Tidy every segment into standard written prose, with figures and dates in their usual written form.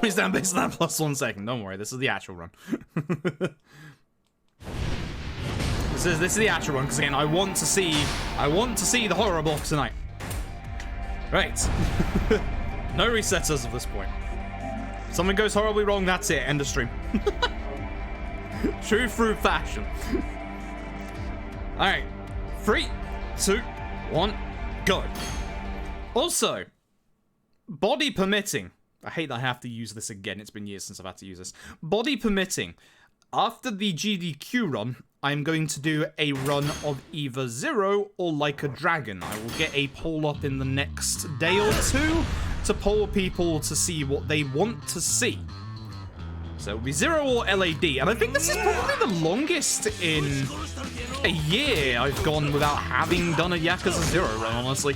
Boys down based on that plus 1 second. Don't worry, this is the actual run. This is the actual run, because again, I want to see the horror box tonight. Right. No resets as of this point. If something goes horribly wrong, that's it. End of stream. True fruit fashion. Alright. 3, 2, 1, go. Also, body permitting. I hate that I have to use this again. It's been years since I've had to use this. Body permitting. After the GDQ run, I'm going to do a run of either Zero or Like a Dragon. I will get a poll up in the next day or two to poll people to see what they want to see. So it'll be Zero or LAD. And I think this is probably the longest in a year I've gone without having done a Yakuza 0 run, honestly.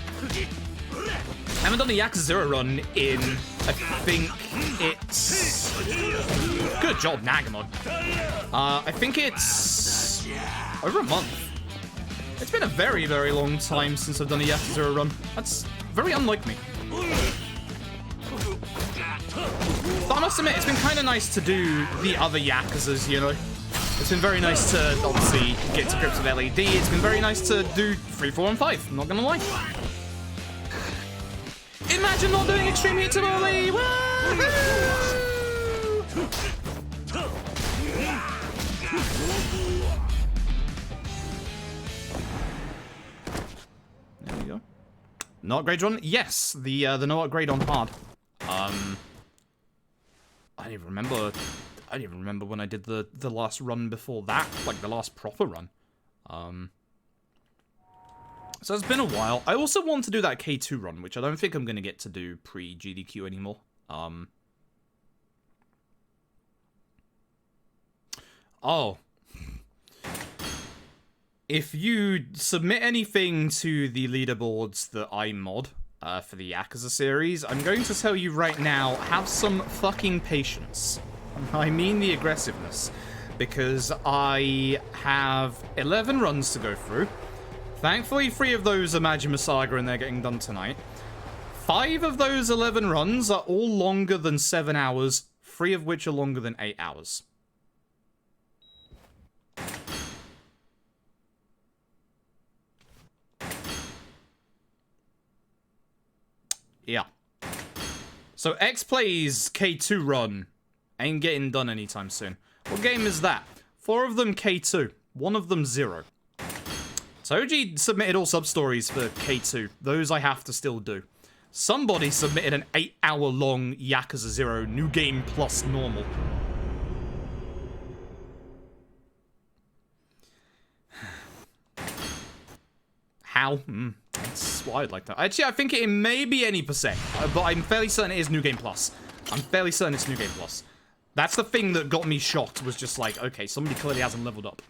I haven't done a Yakuza 0 run in, I think it's... Good job, Nagamon. I think it's over a month. It's been a very, very long time since I've done a Yakuza 0 run. That's very unlike me. But I must admit, it's been kind of nice to do the other Yakuzas, you know? It's been very nice to, obviously, get to grips with LAD. It's been very nice to do 3, 4, and 5, I'm not gonna lie. Imagine not doing Extreme Heat early! There we go. Not grade run? Yes, the no upgrade on hard. I don't even remember when I did the last run before that, like the last proper run. So it's been a while. I also want to do that K2 run, which I don't think I'm going to get to do pre-GDQ anymore. Oh. If you submit anything to the leaderboards that I mod for the Yakuza series, I'm going to tell you right now, have some fucking patience. I mean the aggressiveness. Because I have 11 runs to go through. Thankfully, 3 of those are Majima Saga and they're getting done tonight. 5 of those 11 runs are all longer than 7 hours, 3 of which are longer than 8 hours. Yeah. So X-Play's K2 run ain't getting done anytime soon. What game is that? 4 of them K2, 1 of them 0. Toji submitted all sub-stories for K2. Those I have to still do. Somebody submitted an 8-hour-long Yakuza 0 New Game Plus Normal. How? That's what I'd like to... Actually, I think it may be any percent, but I'm fairly certain it is New Game Plus. I'm fairly certain it's New Game Plus. That's the thing that got me shocked, was just like, okay, somebody clearly hasn't leveled up.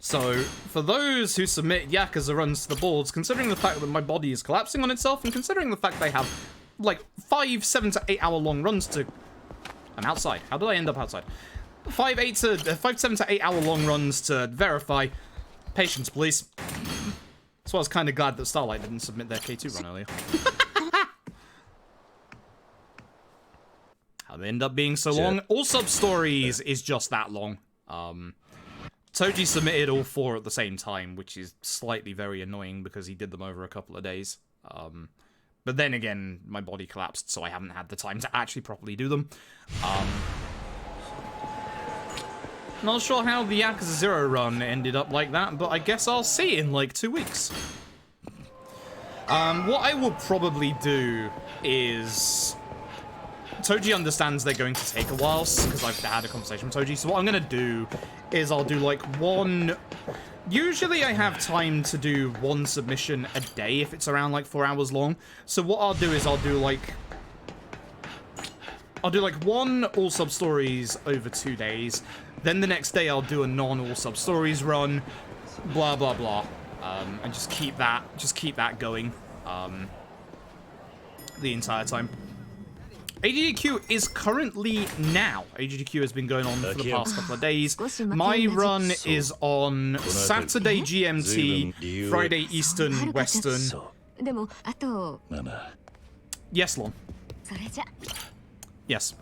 So, for those who submit Yakuza runs to the boards, considering the fact that my body is collapsing on itself, and considering the fact they have, like, 5, 7 to 8 hour long runs to... I'm outside. How did I end up outside? 5, 7 to 8 hour long runs to verify. Patience, please. So I was kind of glad that Starlight didn't submit their K2 run earlier. How they end up being so long? All sub-stories is just that long. Toji submitted all 4 at the same time, which is slightly very annoying because he did them over a couple of days. But then again, my body collapsed, so I haven't had the time to actually properly do them. Not sure how the Yakuza 0 run ended up like that, but I guess I'll see in like 2 weeks. What I will probably do is... Toji understands they're going to take a while, because I've had a conversation with Toji, so what I'm going to do is I'll do like 1... Usually I have time to do 1 submission a day if it's around like 4 hours long. So what I'll do is I'll do like 1 all sub-stories over 2 days. Then the next day I'll do a non-all sub-stories run. Blah, blah, blah. And just keep that going the entire time. AGDQ is currently now. AGDQ has been going on for the past couple of days. My run is on Saturday GMT, Friday Eastern, Western, でもあと Yes, Lon. それじゃ Yes.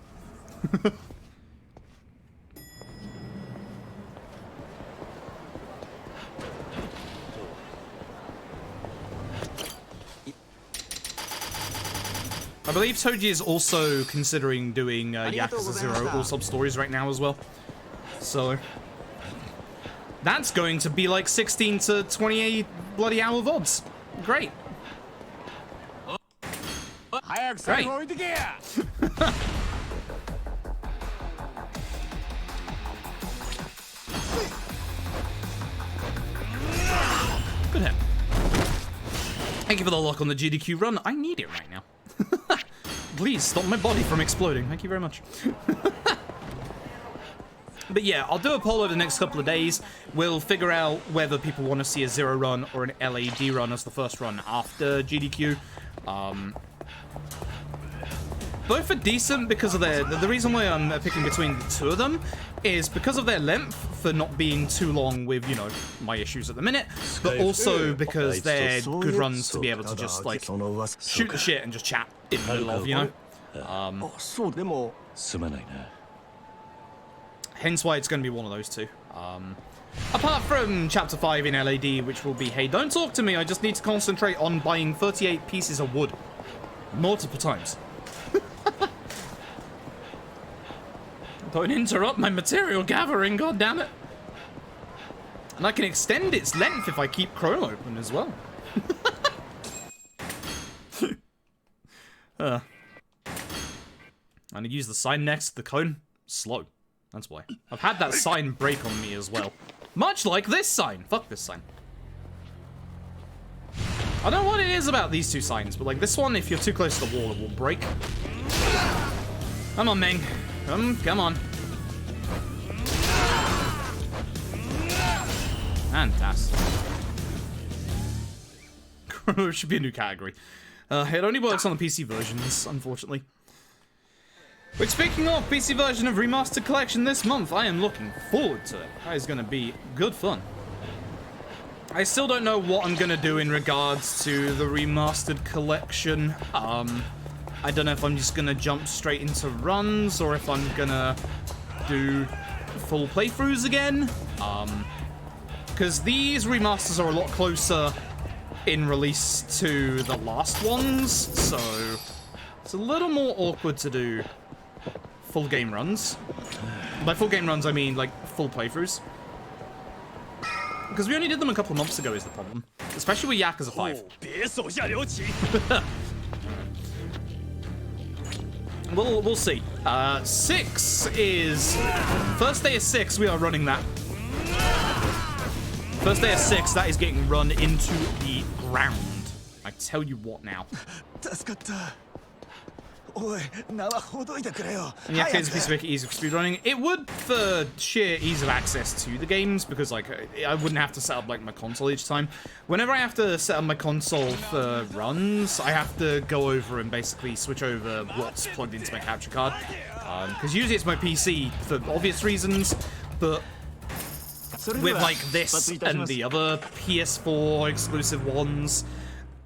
I believe Toji is also considering doing Yakuza 0 all sub-stories right now as well. So that's going to be like 16 to 28 bloody hour VODs. Great. Great. Good hit. Thank you for the lock on the GDQ run. I need it right now. Please stop my body from exploding. Thank you very much. But yeah, I'll do a poll over the next couple of days. We'll figure out whether people want to see a 0 run or an LAD run as the first run after GDQ. Both are decent because of the reason why I'm picking between the two of them is because of their length for not being too long with, you know, my issues at the minute, but also because they're good runs to be able to just, like, shoot the shit and just chat in the middle of, you know? Hence why it's going to be one of those two. Apart from Chapter 5 in LAD, which will be, hey, don't talk to me, I just need to concentrate on buying 38 pieces of wood. Multiple times. Don't interrupt my material gathering, goddammit. And I can extend its length if I keep Chrome open as well. I'm gonna use the sign next to the cone. Slow. That's why. I've had that sign break on me as well. Much like this sign. Fuck this sign. I don't know what it is about these two signs, but like this one, if you're too close to the wall, it will break. Come on, Meng. Come on. Fantastic. Chrono should be a new category. It only works on the PC versions, unfortunately. Which, speaking of PC version of Remastered Collection this month, I am looking forward to it. That is going to be good fun. I still don't know what I'm going to do in regards to the Remastered Collection. I don't know if I'm just going to jump straight into runs or if I'm going to do full playthroughs again. Because these remasters are a lot closer in release to the last ones, so it's a little more awkward to do full game runs. By full game runs, I mean like full playthroughs. Because we only did them a couple of months ago is the problem. Especially with Yakuza 5. We'll see. 6 is... First day of 6, we are running that. First day of 6, that is getting run into the ground. I tell you what now. Yeah, it's a piece of make it easy for speedrunning. It would for sheer ease of access to the games, because like I wouldn't have to set up like my console each time. Whenever I have to set up my console for runs, I have to go over and basically switch over what's plugged into my capture card. Because usually it's my PC for obvious reasons, but with like this and the other PS4 exclusive ones,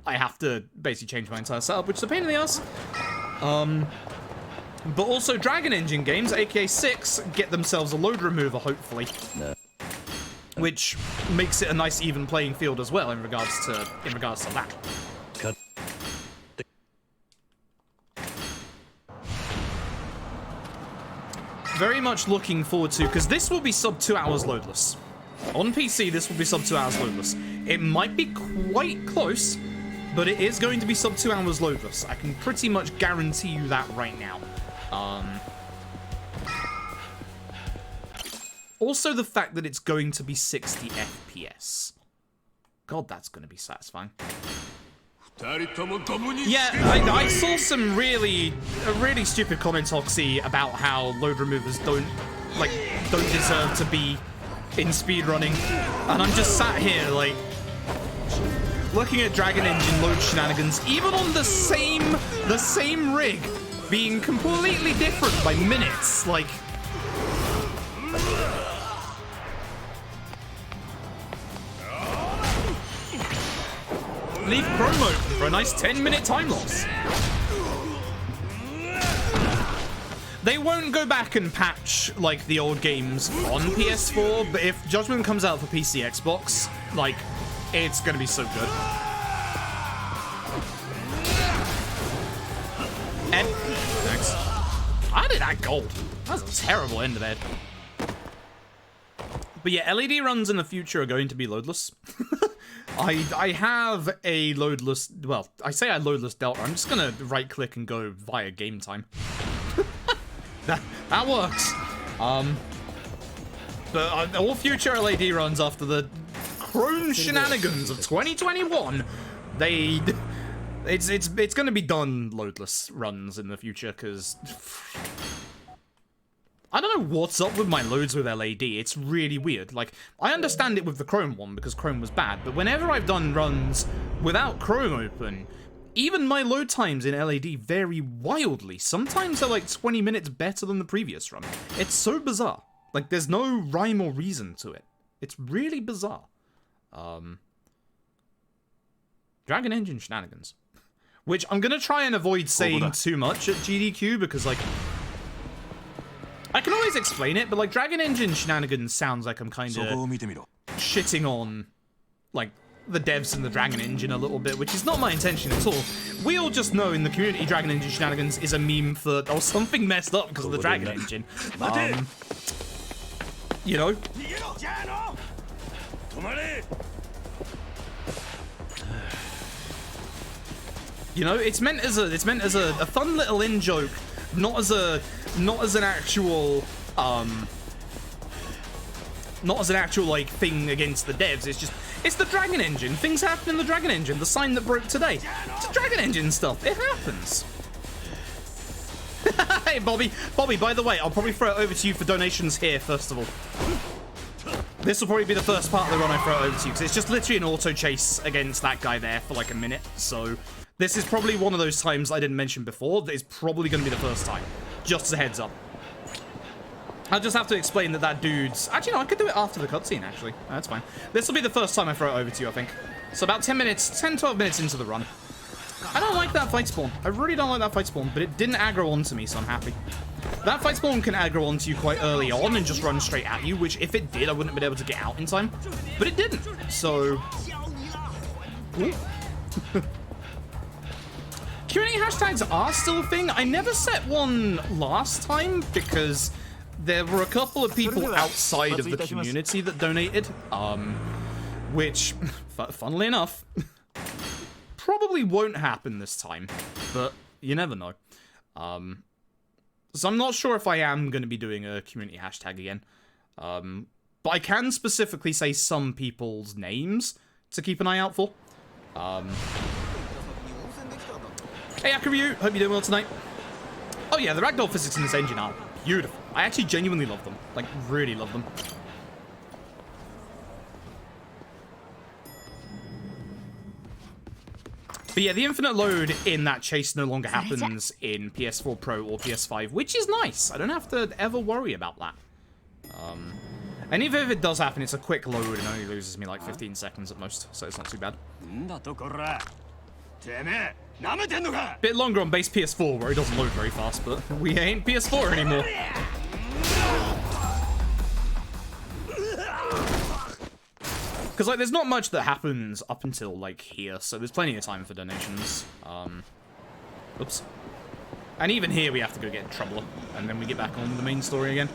I have to basically change my entire setup, which is a pain in the ass. But also Dragon Engine games, aka 6, get themselves a load remover, hopefully. Which makes it a nice even playing field as well in regards to that. Very much looking forward to, because this will be sub 2 hours loadless. On PC, this will be sub 2 hours loadless. It might be quite close, but it is going to be sub 2 hours loadless. I can pretty much guarantee you that right now. Also, the fact that it's going to be 60 FPS. God, that's going to be satisfying. Yeah, I saw some really stupid comments, Oxy, about how load removers don't deserve to be in speedrunning. And I'm just sat here, like, looking at Dragon Engine load shenanigans, even on the same rig, being completely different by minutes, like... leave Chrome open for a nice 10-minute time loss. They won't go back and patch, like, the old games on PS4, but if Judgment comes out for PC, Xbox, like, it's gonna be so good. And thanks. I did that gold. That was a terrible end of that. But yeah, LED runs in the future are going to be loadless. I have a loadless, well, I say I loadless Delta. I'm just gonna right click and go via game time. that works. But all future LED runs after the Chrome shenanigans of 2021, it's gonna be done loadless runs in the future, because I don't know what's up with my loads with LED. It's really weird. Like, I understand it with the Chrome one because Chrome was bad, but whenever I've done runs without Chrome open, even my load times in LED vary wildly. Sometimes they're like 20 minutes better than the previous run. It's so bizarre. Like, there's no rhyme or reason to it. It's really bizarre. Dragon Engine shenanigans. Which I'm gonna try and avoid saying too much at GDQ because, like, I can always explain it, but, like, Dragon Engine shenanigans sounds like I'm kind of shitting on, like, the devs in the Dragon Engine a little bit, which is not my intention at all. We all just know in the community Dragon Engine shenanigans is a meme for, oh, something messed up because of the Dragon Engine. You know? You know, it's meant as a fun little in-joke, not as an actual like thing against the devs. It's the Dragon Engine. Things happen in the Dragon Engine. The sign that broke today. It's the Dragon Engine stuff. It happens. Hey, Bobby, by the way, I'll probably throw it over to you for donations here, first of all. This will probably be the first part of the run I throw it over to you, because it's just literally an auto chase against that guy there for like a minute, so this is probably one of those times I didn't mention before that is probably going to be the first time. Just as a heads up. I'll just have to explain that dude's... Actually, no, I could do it after the cutscene, actually. That's fine. This will be the first time I throw it over to you, I think. So about 10, 12 minutes into the run. I don't like that fight spawn. I really don't like that fight spawn, but it didn't aggro onto me, so I'm happy. That fight spawn can aggro onto you quite early on and just run straight at you, which if it did, I wouldn't have been able to get out in time. But it didn't, so... Community hashtags are still a thing. I never set one last time because there were a couple of people outside of the community that donated, which, funnily enough, probably won't happen this time, but you never know. So I'm not sure if I am going to be doing a community hashtag again, but I can specifically say some people's names to keep an eye out for. Hey, Akaryu, hope you're doing well tonight. Oh yeah, the ragdoll physics in this engine are beautiful. I actually genuinely love them. Like, really love them. But yeah, the infinite load in that chase no longer happens in PS4 Pro or PS5, which is nice. I don't have to ever worry about that. And even if it does happen, it's a quick load and only loses me like 15 seconds at most, so it's not too bad. Bit longer on base PS4 where it doesn't load very fast, but we ain't PS4 anymore. Because, like, there's not much that happens up until, like, here, so there's plenty of time for donations. Oops. And even here we have to go get Troubler, and then we get back on with the main story again.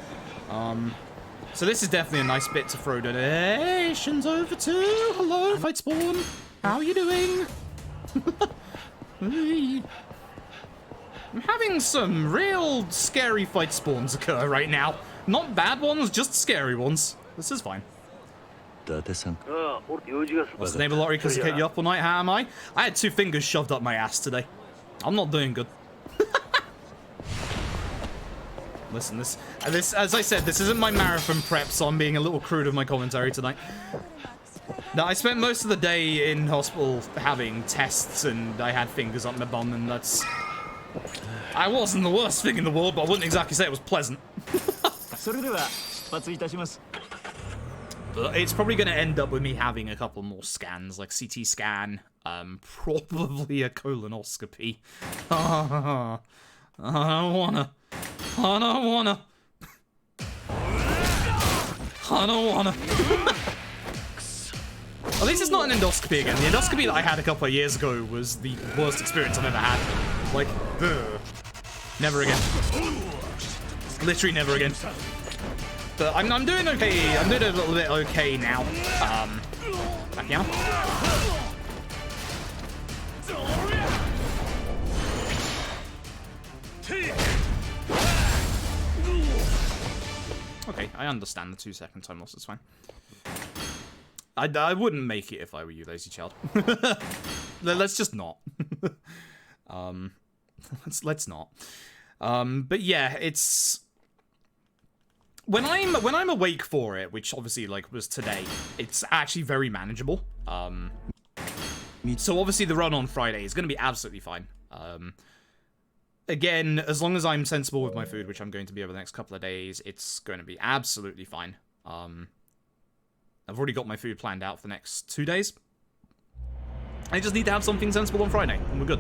So this is definitely a nice bit to throw donations over to. Hello, Fight Spawn. How are you doing? I'm having some real scary fight spawns occur right now. Not bad ones, just scary ones. This is fine. What's the name of the lottery because it kept you up all night? How am I? I had 2 fingers shoved up my ass today. I'm not doing good. Listen, this, as I said, this isn't my marathon prep, so I'm being a little crude with my commentary tonight. No, I spent most of the day in hospital having tests, and I had fingers up my bum, and that's... I wasn't the worst thing in the world, but I wouldn't exactly say it was pleasant. But it's probably going to end up with me having a couple more scans, like CT scan, probably a colonoscopy. I don't wanna. I don't wanna. I don't wanna. At least it's not an endoscopy again. The endoscopy that I had a couple of years ago was the worst experience I've ever had. Like, ugh. Never again. Literally never again. But I'm doing okay. I'm doing a little bit okay now. Back down. Okay, I understand the 2-second time loss. It's fine. I wouldn't make it if I were you, lazy child. Let's just not. Let's not. But yeah, it's when I'm awake for it, which obviously like was today, it's actually very manageable. So obviously the run on Friday is going to be absolutely fine. Again, as long as I'm sensible with my food, which I'm going to be over the next couple of days, it's going to be absolutely fine. I've already got my food planned out for the next 2 days. I just need to have something sensible on Friday, and we're good.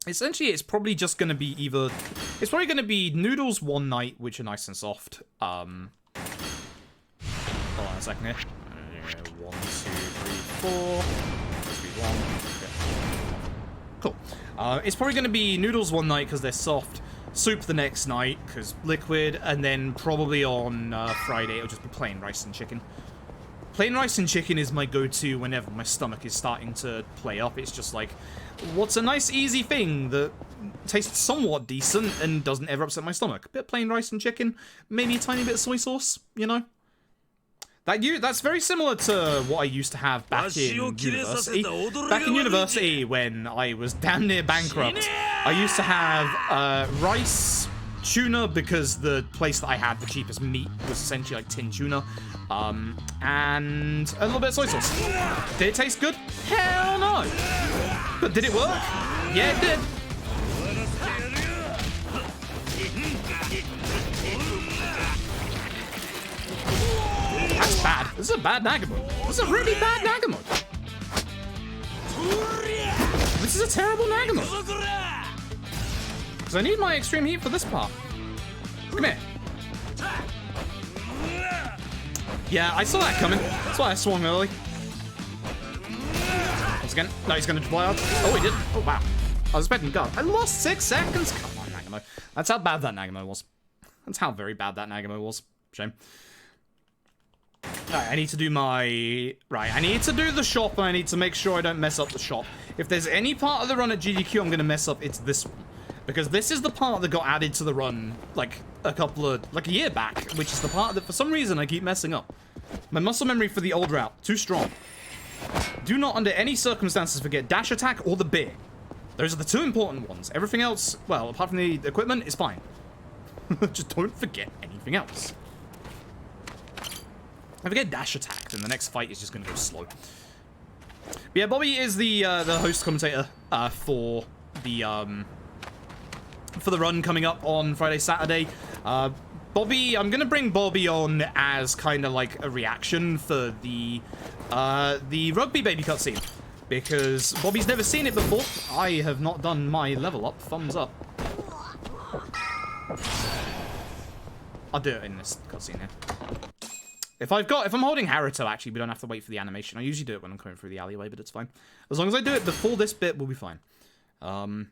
Essentially, it's probably just going to be either... It's probably going to be noodles one night, which are nice and soft. Hold on a second here. 1, 2, 3, 4. Must be 1. Okay. Cool. It's probably going to be noodles one night because they're soft. Soup the next night because liquid. And then probably on Friday, it'll just be plain rice and chicken. Plain rice and chicken is my go-to whenever my stomach is starting to play up. It's just like, what's a nice, easy thing that tastes somewhat decent and doesn't ever upset my stomach? A bit of plain rice and chicken, maybe a tiny bit of soy sauce, you know? That's very similar to what I used to have back in university. Back in university, when I was damn near bankrupt, I used to have rice, tuna, because the place that I had the cheapest meat was essentially like tin tuna, and a little bit of soy sauce. Did it taste good? Hell no! But did it work? Yeah, it did. That's bad. This is a bad Nagamon. This is a really bad Nagamon. This is a terrible Nagamon. Because I need my extreme heat for this part. Come here. Yeah, I saw that coming. That's why I swung early. Once again. No, he's going to fly out. Oh, he didn't. Oh, wow. I was expecting God. I lost 6 seconds. Come on, Nagamo. That's how bad that Nagamo was. That's how very bad that Nagamo was. Shame. Alright, I need to do my... Right, I need to do the shop, and I need to make sure I don't mess up the shop. If there's any part of the run at GDQ I'm going to mess up, it's this one. Because this is the part that got added to the run, like, a year back, which is the part that, for some reason, I keep messing up. My muscle memory for the old route, too strong. Do not, under any circumstances, forget dash attack or the beer. Those are the 2 important ones. Everything else, well, apart from the equipment, is fine. Just don't forget anything else. If I get dash attack, then the next fight is just going to go slow. But yeah, Bobby is the host commentator for the run coming up on Friday, Saturday. Bobby, I'm going to bring Bobby on as kind of like a reaction for the rugby baby cutscene. Because Bobby's never seen it before. I have not done my level up. Thumbs up. I'll do it in this cutscene here. If I'm holding Haruto, actually, we don't have to wait for the animation. I usually do it when I'm coming through the alleyway, but it's fine. As long as I do it before this bit, we'll be fine. Oh.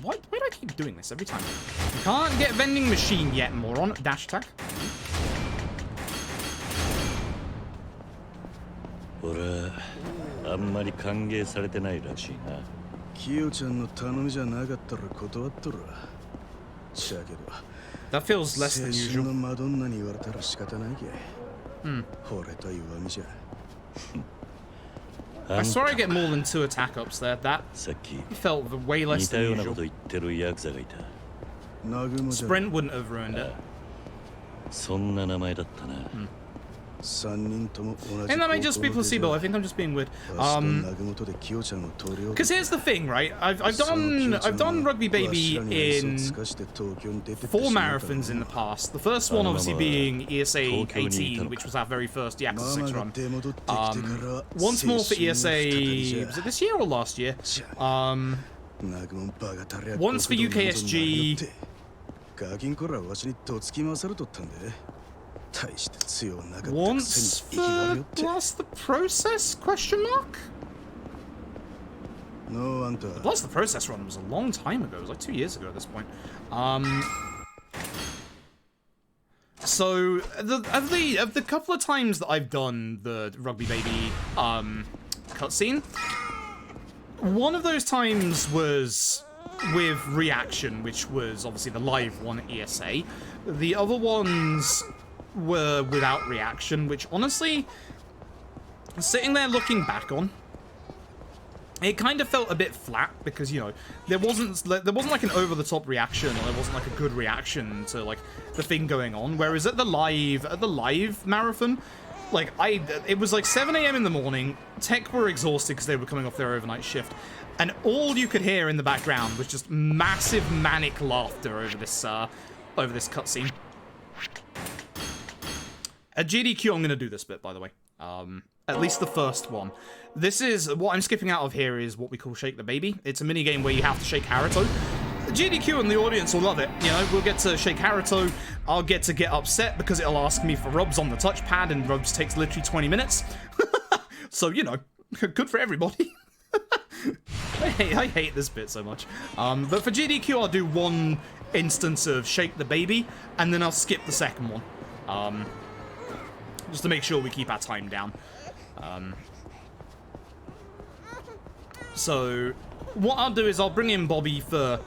Why do I keep doing this every time? You can't get vending machine yet, moron. Dash attack. That feels less than usual. I swear I get more than 2 attack ups there. That felt way less than usual. Sprint wouldn't have ruined it. And that may just be placebo. I think I'm just being weird. Because here's the thing, right? I've done Rugby Baby in 4 marathons in the past. The first one obviously being ESA 18, which was our very first Yakuza 6 run. Once more for ESA, was it this year or last year? Once for UKSG. Once for Blast the Process? Question mark? The Blast the Process run was a long time ago. It was like 2 years ago at this point. So of the couple of times that I've done the Rugby Baby cutscene, one of those times was with Reaction, which was obviously the live one at ESA. The other ones were without Reaction, which honestly, sitting there looking back on, it kind of felt a bit flat because, you know, there wasn't like an over-the-top reaction, or there wasn't like a good reaction to like the thing going on. Whereas at the live marathon, like it was like 7 AM in the morning. Tech were exhausted because they were coming off their overnight shift, and all you could hear in the background was just massive manic laughter over this cutscene. At GDQ, I'm going to do this bit, by the way. At least the first one. This is, what I'm skipping out of here is what we call Shake the Baby. It's a minigame where you have to shake Haruto. GDQ and the audience will love it. You know, we'll get to shake Haruto. I'll get to get upset because it'll ask me for rubs on the touchpad, and rubs takes literally 20 minutes. So, you know, good for everybody. I hate this bit so much. But for GDQ, I'll do one instance of Shake the Baby, and then I'll skip the second one. Just to make sure we keep our time down. So what I'll do is I'll bring in Bobby for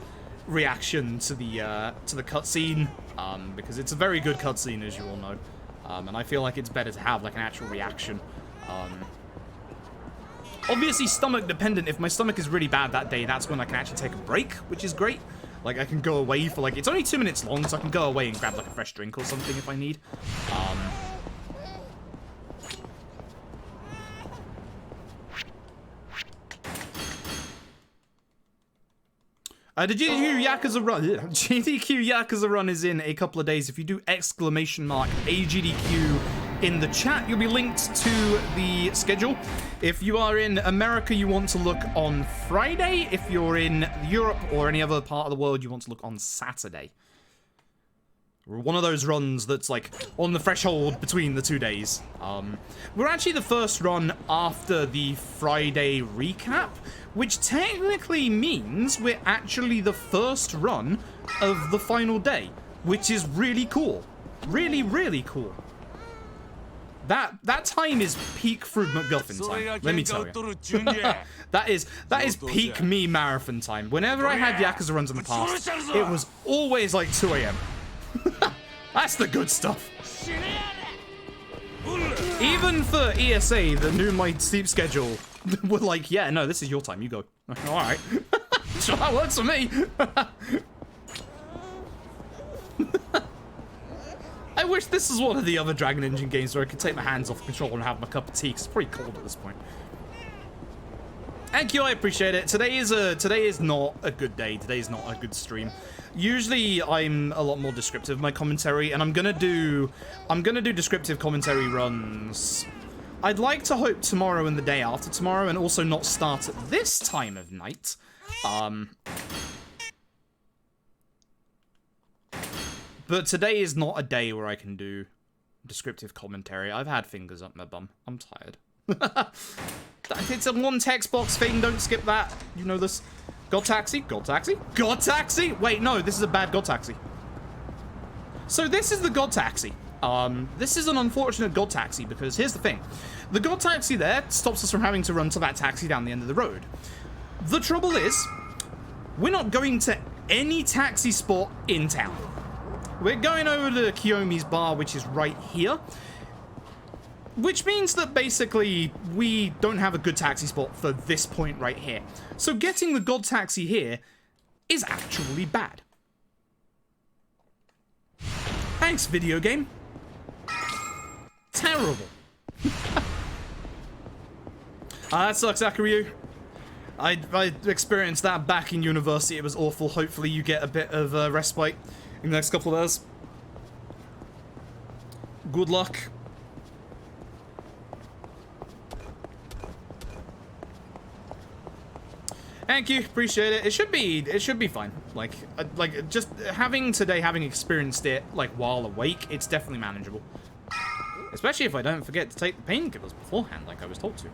reaction to the cutscene, because it's a very good cutscene, as you all know, and I feel like it's better to have like an actual reaction. Obviously stomach dependent. If my stomach is really bad that day, that's when I can actually take a break, which is great. Like, I can go away for like, it's only 2 minutes long, so I can go away and grab like a fresh drink or something if I need. The GDQ Yakuza run is in a couple of days. If you do !AGDQ in the chat, you'll be linked to the schedule. If you are in America, you want to look on Friday. If you're in Europe or any other part of the world, you want to look on Saturday. We're one of those runs that's like on the threshold between the 2 days. We're actually the first run after the Friday recap, which technically means we're actually the first run of the final day, which is really cool. Really, really cool. That time is peak Fruit McGuffin time, let me tell you. that is peak me marathon time. Whenever I had Yakuza runs in the past, it was always like 2 AM. That's the good stuff. Even for ESA, that knew my sleep schedule, were like, yeah, no, this is your time, you go. Alright. Sure, that works for me. I wish this was one of the other Dragon Engine games where I could take my hands off the controller and have my cup of tea, because it's pretty cold at this point. Thank you, I appreciate it. Today is not a good day. Today is not a good stream. Usually I'm a lot more descriptive in my commentary, and I'm gonna do descriptive commentary runs. I'd like to hope tomorrow and the day after tomorrow, and also not start at this time of night. But today is not a day where I can do descriptive commentary. I've had fingers up my bum. I'm tired. It's a one text box thing. Don't skip that. You know this. God Taxi? God Taxi? God Taxi? Wait, no, this is a bad God Taxi. So this is the God Taxi. This is an unfortunate God Taxi because here's the thing. The God Taxi there stops us from having to run to that taxi down the end of the road. The trouble is, we're not going to any taxi spot in town. We're going over to Kiyomi's bar, which is right here. Which means that basically we don't have a good taxi spot for this point right here. So getting the God Taxi here is actually bad. Thanks, video game. Terrible. That sucks, Akaryu. I experienced that back in university. It was awful. Hopefully you get a bit of respite in the next couple of hours. Good luck. Thank you, appreciate it. It should be fine. Like just having experienced it like while awake, it's definitely manageable. Especially if I don't forget to take the painkillers beforehand, like I was told to.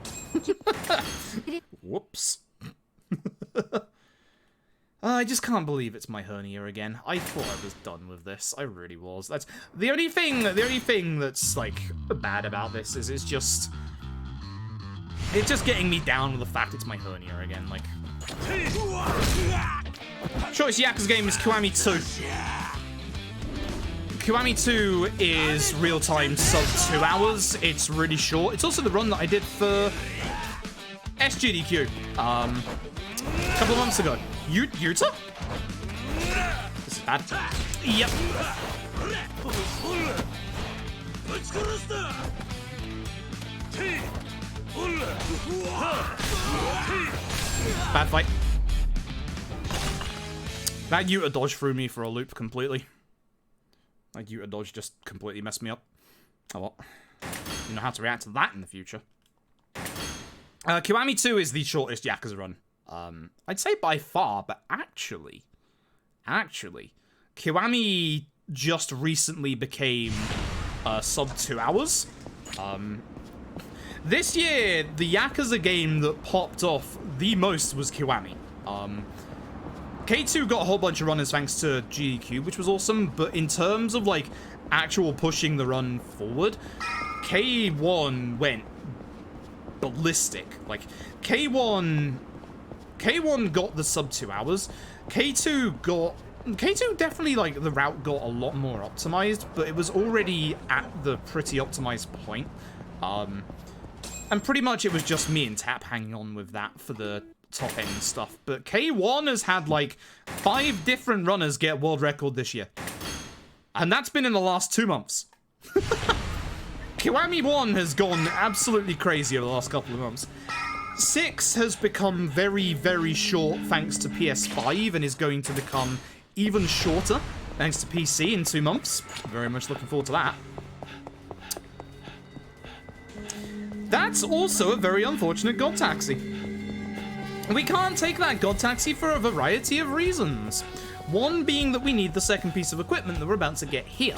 Whoops. I just can't believe it's my hernia again. I thought I was done with this. I really was. That's the only thing that's like bad about this is it's just getting me down with the fact it's my hernia again. Like, shortest Yakuza game is Kiwami 2. Kiwami 2 is real-time sub 2 hours. It's really short. It's also the run that I did for SGDQ a couple of months ago. Yuta? This is bad. Yep. Bad fight. That Yuta dodge threw me for a loop completely. Like, Yuta dodge just completely messed me up. Oh well. You know how to react to that in the future. Kiwami 2 is the shortest Yakuza run. I'd say by far, but actually, Kiwami just recently became sub 2 hours. This year, the Yakuza game that popped off the most was Kiwami. K2 got a whole bunch of runners thanks to GDQ, which was awesome, but in terms of, like, actual pushing the run forward, K1 went ballistic. Like, K1 got the sub 2 hours. K2 definitely, like, the route got a lot more optimized, but it was already at the pretty optimized point. And pretty much it was just me and Tap hanging on with that for the top end stuff. But K1 has had like 5 different runners get world record this year. And that's been in the last 2 months. Kiwami 1 has gone absolutely crazy over the last couple of months. 6 has become very, very short thanks to PS5 and is going to become even shorter thanks to PC in 2 months. Very much looking forward to that. That's also a very unfortunate God Taxi. We can't take that God Taxi for a variety of reasons. One being that we need the second piece of equipment that we're about to get here.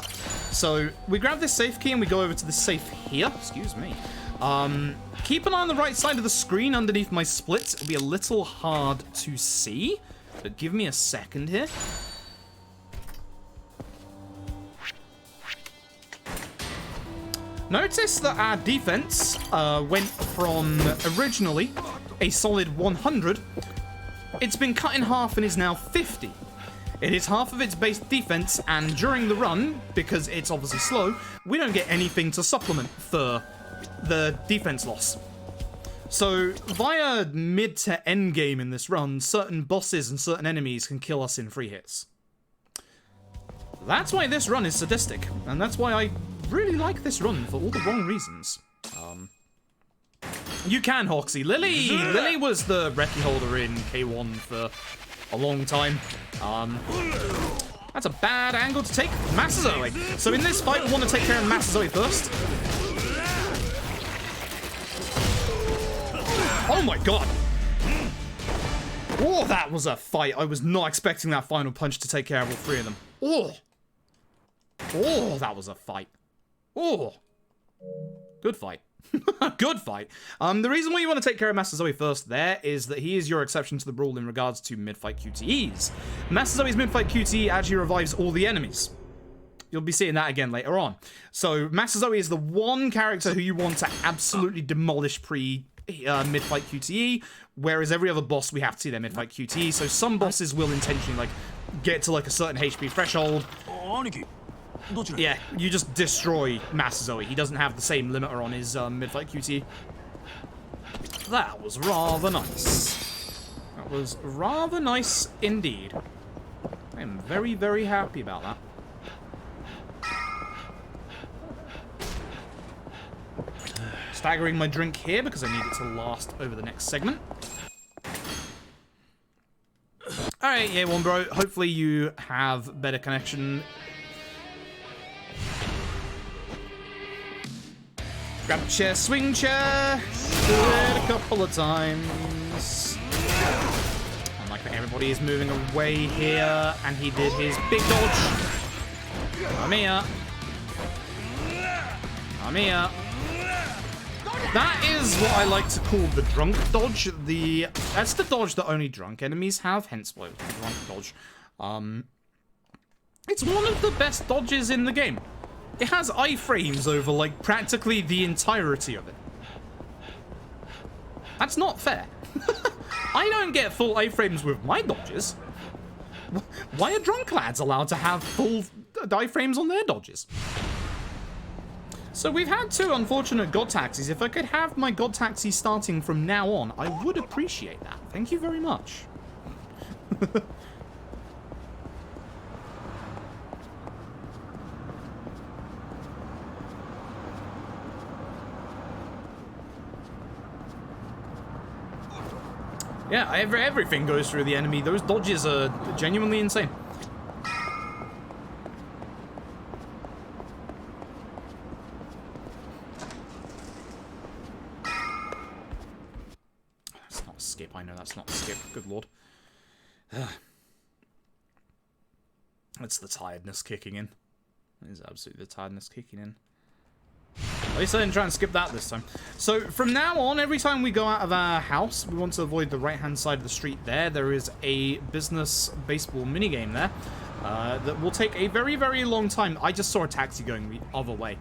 So we grab this safe key and we go over to the safe here. Excuse me. Keep an eye on the right side of the screen underneath my splits. It'll be a little hard to see, but give me a second here. Notice that our defense went from originally a solid 100. It's been cut in half and is now 50. It is half of its base defense, and during the run, because it's obviously slow, we don't get anything to supplement for the defense loss. So, via mid to end game in this run, certain bosses and certain enemies can kill us in 3 hits. That's why this run is sadistic, and that's why I really like this run for all the wrong reasons. You can, Hoxie. Lily was the recce holder in K1 for a long time. That's a bad angle to take Masazoe. So in this fight, we want to take care of Masazoe first. Oh my god! Oh, that was a fight. I was not expecting that final punch to take care of all 3 of them. Oh! Oh, that was a fight. Oh! Good fight. Good fight. The reason why you want to take care of Masazoe first there is that he is your exception to the rule in regards to mid-fight QTEs. Masazoe's mid-fight QTE actually revives all the enemies. You'll be seeing that again later on. So Masazoe is the one character who you want to absolutely demolish mid-fight QTE, whereas every other boss we have to see their mid-fight QTE. So some bosses will intentionally like get to like a certain HP threshold. Yeah, you just destroy Masazoe. He doesn't have the same limiter on his mid-fight QTE. That was rather nice. That was rather nice indeed. I am very, very happy about that. staggering my drink here because I need it to last over the next segment. Alright, yeah, one bro. Hopefully you have better connection. Grab a chair, swing chair. Do it a couple of times. I like that everybody is moving away here, and he did his big dodge. I'm here. I'm here. That is what I like to call the drunk dodge. That's the dodge that only drunk enemies have, hence why it's the drunk dodge. It's one of the best dodges in the game. It has iframes over, like, practically the entirety of it. That's not fair. I don't get full iframes with my dodges. Why are drunk lads allowed to have full iframes on their dodges? So we've had 2 unfortunate god taxis. If I could have my god taxi starting from now on, I would appreciate that. Thank you very much. Yeah, everything goes through the enemy. Those dodges are genuinely insane. That's not a skip. I know that's not a skip. Good lord. It's the tiredness kicking in. It is absolutely the tiredness kicking in. At least I didn't try and skip that this time. So, from now on, every time we go out of our house, we want to avoid the right-hand side of the street there. There is a business baseball minigame there that will take a very, very long time. I just saw a taxi going the other way.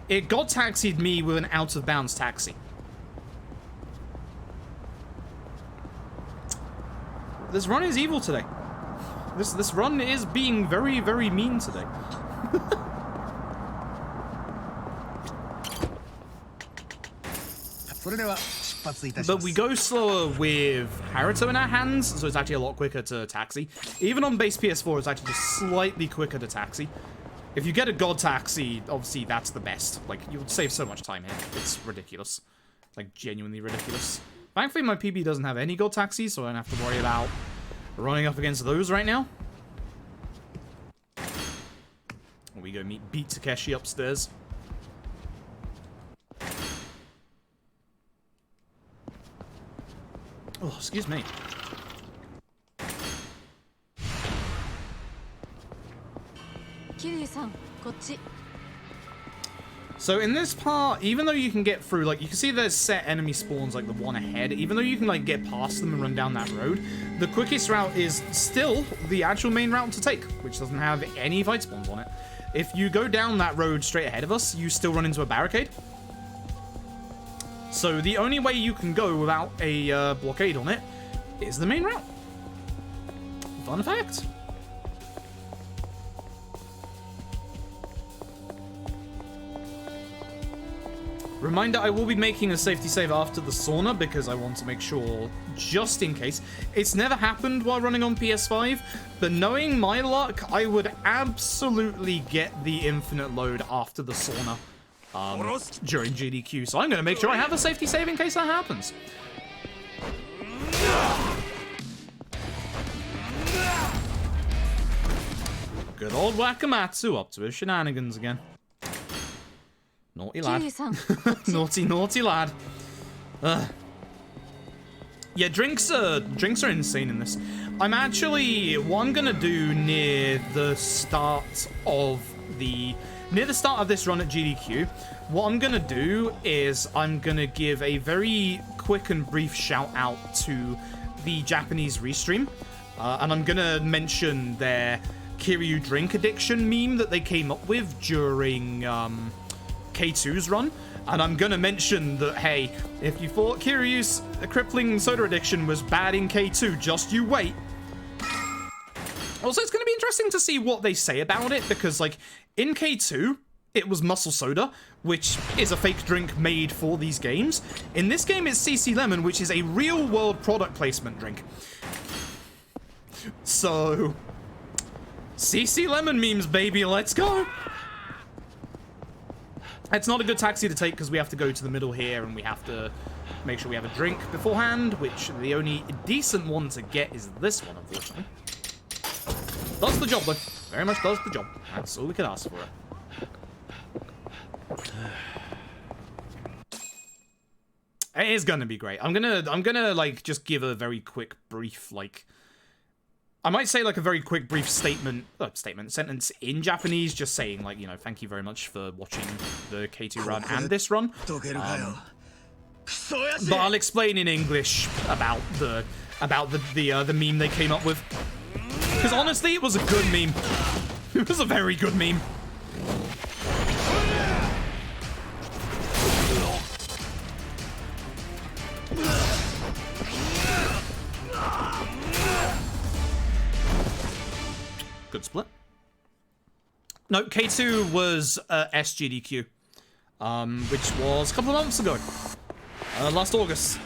It god taxied me with an out-of-bounds taxi. This run is evil today. This run is being very, very mean today. But we go slower with Haruto in our hands, so it's actually a lot quicker to taxi. Even on base PS4, it's actually just slightly quicker to taxi. If you get a god taxi, obviously that's the best. Like, you would save so much time here. It's ridiculous. Like, genuinely ridiculous. Thankfully, my PB doesn't have any god taxis, so I don't have to worry about running up against those right now. We go beat Takeshi upstairs. Oh, excuse me. So in this part, even though you can get through, like, you can see there's set enemy spawns, like the one ahead, even though you can, like, get past them and run down that road, the quickest route is still the actual main route to take, which doesn't have any fight spawns on it. If you go down that road straight ahead of us, you still run into a barricade. So the only way you can go without a blockade on it is the main route. Fun fact. Reminder, I will be making a safety save after the sauna because I want to make sure, just in case. It's never happened while running on PS5, but knowing my luck, I would absolutely get the infinite load after the sauna during GDQ. So I'm going to make sure I have a safety save in case that happens. Good old Wakamatsu up to his shenanigans again. Naughty lad. Naughty, naughty lad. Yeah, drinks are insane in this. I'm actually, what I'm gonna do near the start of this run at GDQ, what I'm gonna do is I'm gonna give a very quick and brief shout out to the Japanese restream, and I'm gonna mention their Kiryu drink addiction meme that they came up with during K2's run, and I'm gonna mention that, hey, if you thought Kiryu's crippling soda addiction was bad in K2, just you wait. Also, it's gonna be interesting to see what they say about it, because, like, in K2, it was muscle soda, which is a fake drink made for these games. In this game, it's CC Lemon, which is a real-world product placement drink. So, CC Lemon memes, baby, let's go! It's not a good taxi to take because we have to go to the middle here and we have to make sure we have a drink beforehand, which the only decent one to get is this one, unfortunately. Does the job, though. Very much does the job. That's all we can ask for it. It is gonna be great. I'm gonna like just give a very quick brief I might say like a very quick brief sentence in Japanese, just saying like, you know, thank you very much for watching the K2 run and this run. But I'll explain in English about the meme they came up with. Because honestly, it was a good meme. It was a very good meme. Good split. No, K2 was SGDQ, which was a couple of months ago. Last August.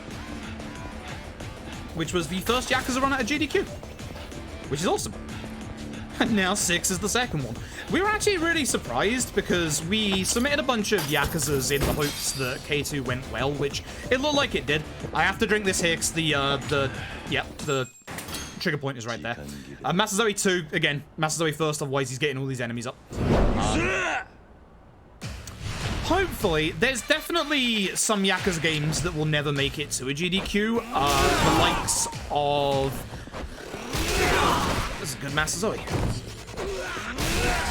Which was the first Yakuza run at a GDQ. Which is awesome. And now 6 is the second one. We were actually really surprised because we submitted a bunch of Yakuzas in the hopes that K2 went well, which it looked like it did. I have to drink this here because the trigger point is right there. Masazoe 2, again, Masazoe first, otherwise he's getting all these enemies up. Hopefully, there's definitely some Yakuza games that will never make it to a GDQ. The likes of... This is a good Masazoe.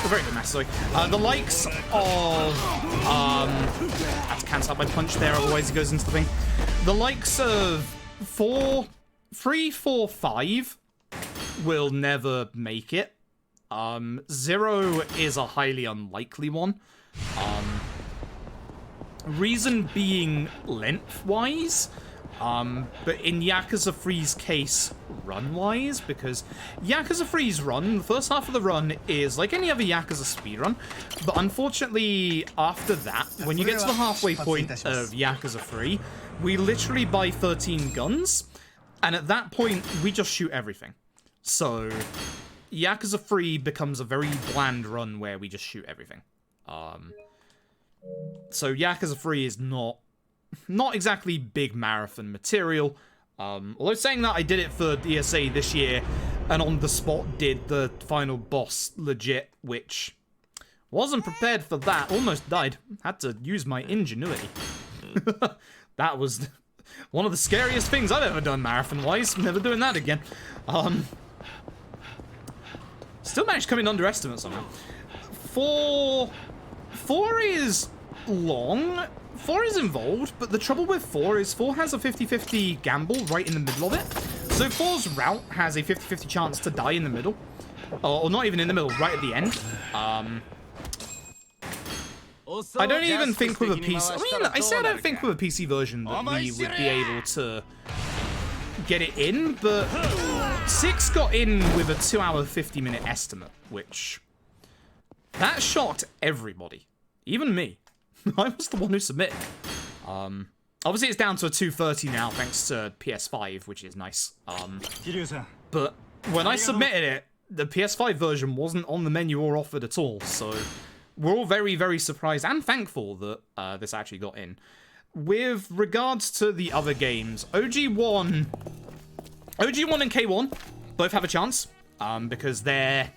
A very good Masazoe. The likes of... I have to cancel out my punch there, otherwise he goes into the thing. The likes of 3, 4, 5 will never make it. 0 is a highly unlikely one. Reason being lengthwise, but in Yakuza 3's case, run-wise, because Yakuza 3's run, the first half of the run is like any other Yakuza speedrun, but unfortunately, after that, when you get to the halfway point of Yakuza 3, we literally buy 13 guns, and at that point, we just shoot everything. So, Yakuza 3 becomes a very bland run where we just shoot everything. So Yakuza 3 is not exactly big marathon material. Although saying that, I did it for ESA this year, and on the spot did the final boss legit, which wasn't prepared for that. Almost died. Had to use my ingenuity. That was one of the scariest things I've ever done marathon-wise. Never doing that again. Still managed to come in underestimate somehow. 4 is long. 4 is involved, but the trouble with 4 is 4 has a 50-50 gamble right in the middle of it. So 4's route has a 50-50 chance to die in the middle. Or not even in the middle, right at the end. I don't even think with a PC... I mean, I say I don't think with a PC version that we would be able to get it in, but 6 got in with a 2-hour, 50-minute estimate, which... That shocked everybody. Even me. I was the one who submitted. Obviously, it's down to a 2:30 now, thanks to PS5, which is nice. But when I submitted it, the PS5 version wasn't on the menu or offered at all, so we're all very, very surprised and thankful that this actually got in. With regards to the other games, OG1 and K1 both have a chance, because they're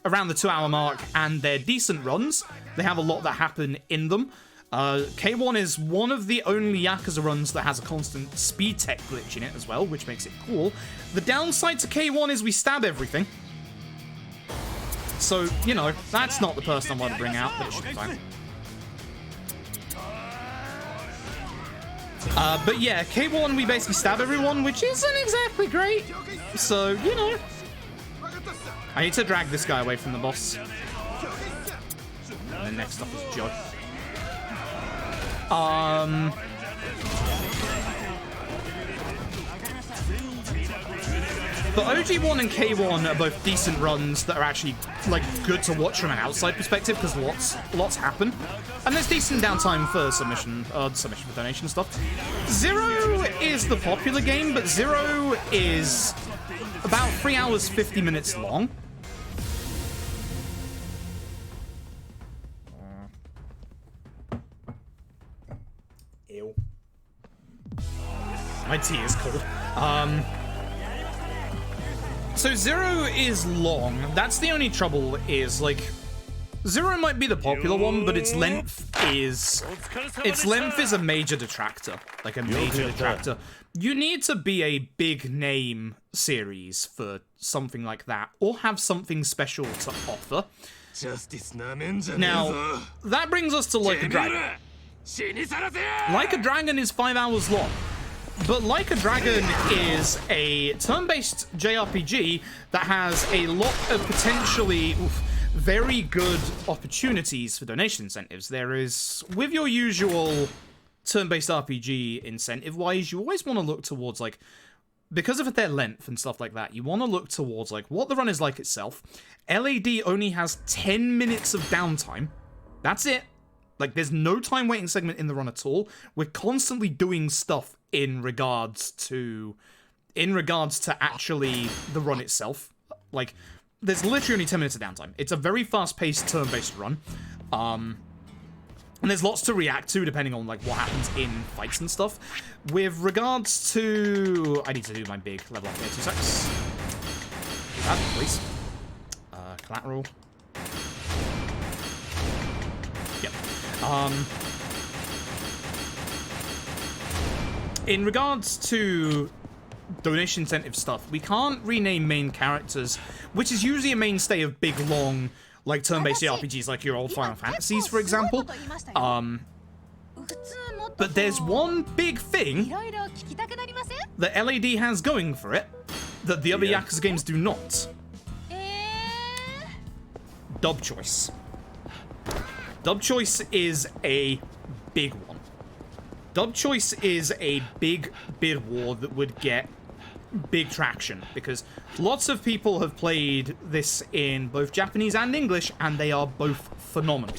around the 2-hour mark, and they're decent runs. They have a lot that happen in them. K1 is one of the only Yakuza runs that has a constant speed tech glitch in it as well, which makes it cool. The downside to K1 is we stab everything. So, you know, that's not the person I want to bring out, but it should be fine. But yeah, K1 we basically stab everyone, which isn't exactly great. So, you know. I need to drag this guy away from the boss. And then next up is Joe. But OG1 and K1 are both decent runs that are actually, like, good to watch from an outside perspective, because lots happen. And there's decent downtime for submission for donation stuff. 0 is the popular game, but 0 is about 3 hours, 50 minutes long. My tea is cold. So Zero is long. That's the only trouble is, like, Zero might be the popular one, but its length is a major detractor. Like, a major detractor. You need to be a big name series for something like that, or have something special to offer. Now, that brings us to Like a Dragon. Like a Dragon is 5 hours long. But Like a Dragon is a turn-based JRPG that has a lot of potentially very good opportunities for donation incentives. There is, with your usual turn-based RPG incentive-wise, you always want to look towards, like, because of their length and stuff like that, you want to look towards, like, what the run is like itself. LAD only has 10 minutes of downtime. That's it. Like, there's no time waiting segment in the run at all. We're constantly doing stuff in regards to actually the run itself. Like, there's literally only 10 minutes of downtime. It's a very fast-paced turn-based run. And there's lots to react to depending on, like, what happens in fights and stuff. With regards to... I need to do my big level up here. 2 secs. That, please. Collateral. Yep. In regards to donation incentive stuff, we can't rename main characters, which is usually a mainstay of big, long, like, turn-based RPGs, like your old Final Fantasies, for example. But there's one big thing that LAD has going for it that the other Yakuza games do not. Dub choice. Dub choice is a big one. Dub choice is a big bid war that would get big traction, because lots of people have played this in both Japanese and English, and they are both phenomenal.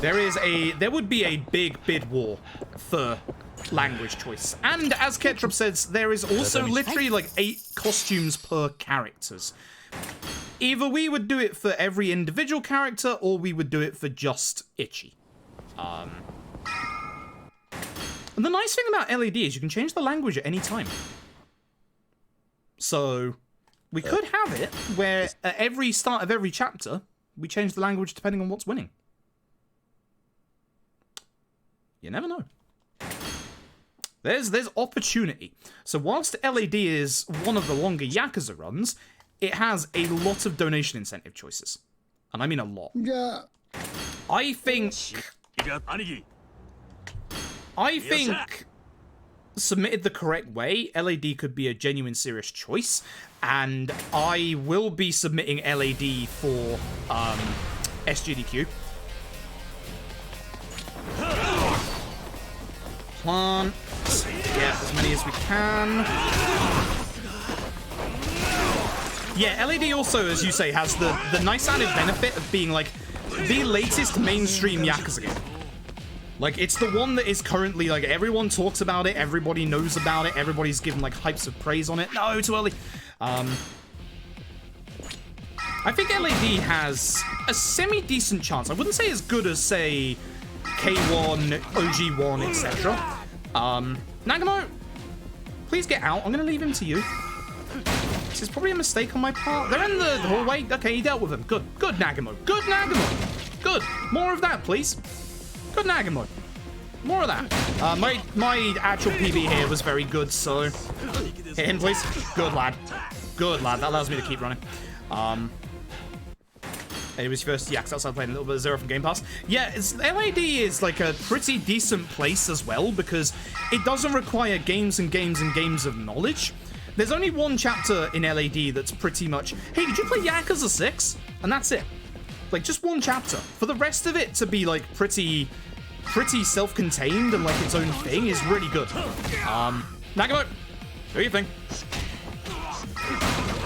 There would be a big bid war for language choice. And as Ketchup says, there is also literally like 8 costumes per characters. Either we would do it for every individual character, or we would do it for just Ichi. And the nice thing about LAD is you can change the language at any time. So, we could have it where at every start of every chapter, we change the language depending on what's winning. You never know. There's opportunity. So whilst LAD is one of the longer Yakuza runs, it has a lot of donation incentive choices. And I mean a lot. Yeah. I think submitted the correct way, LAD could be a genuine serious choice, and I will be submitting LAD for SGDQ. Plant. Yeah, as many as we can. Yeah, LAD also, as you say, has the nice added benefit of being like the latest mainstream Yakuza game. Like, it's the one that is currently, like, everyone talks about it, everybody knows about it, everybody's given, like, hypes of praise on it. No, too early. I think LAD has a semi-decent chance. I wouldn't say as good as, say, K1, OG1, etc. Nagamo, please get out. I'm going to leave him to you. This is probably a mistake on my part. They're in the hallway. Okay, he dealt with them. Good. Good, Nagamo. Good, Nagamo. Good. More of that, please. Good Nagamo. More of that. My actual PB here was very good, so hit him, please. Good lad. Good lad. That allows me to keep running. It was first Yakuza outside playing a little bit of Zero from Game Pass. Yeah, LAD is like a pretty decent place as well, because it doesn't require games and games and games of knowledge. There's only one chapter in LAD that's pretty much, hey, did you play Yakuza 6? And that's it. Like, just one chapter. For the rest of it to be, like, pretty self-contained and, like, its own thing is really good. Nagamo, do your thing.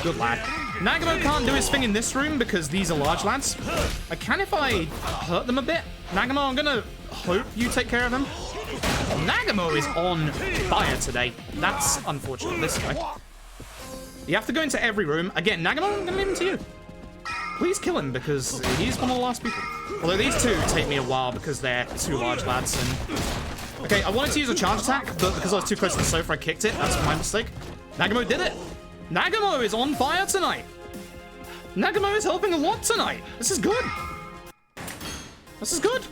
Good lad. Nagamo can't do his thing in this room because these are large lads. I can if I hurt them a bit. Nagamo, I'm gonna hope you take care of him. Nagamo is on fire today. That's unfortunate, this guy. You have to go into every room. Again, Nagamo, I'm gonna leave him to you. Please kill him, because he's one of the last people. Although these two take me a while because they're 2 large lads, and Okay, I wanted to use a charge attack, but because I was too close to the sofa, I kicked it. That's my mistake. Nagamo did it. Nagamo is on fire tonight. Nagamo is helping a lot tonight. This is good. This is good.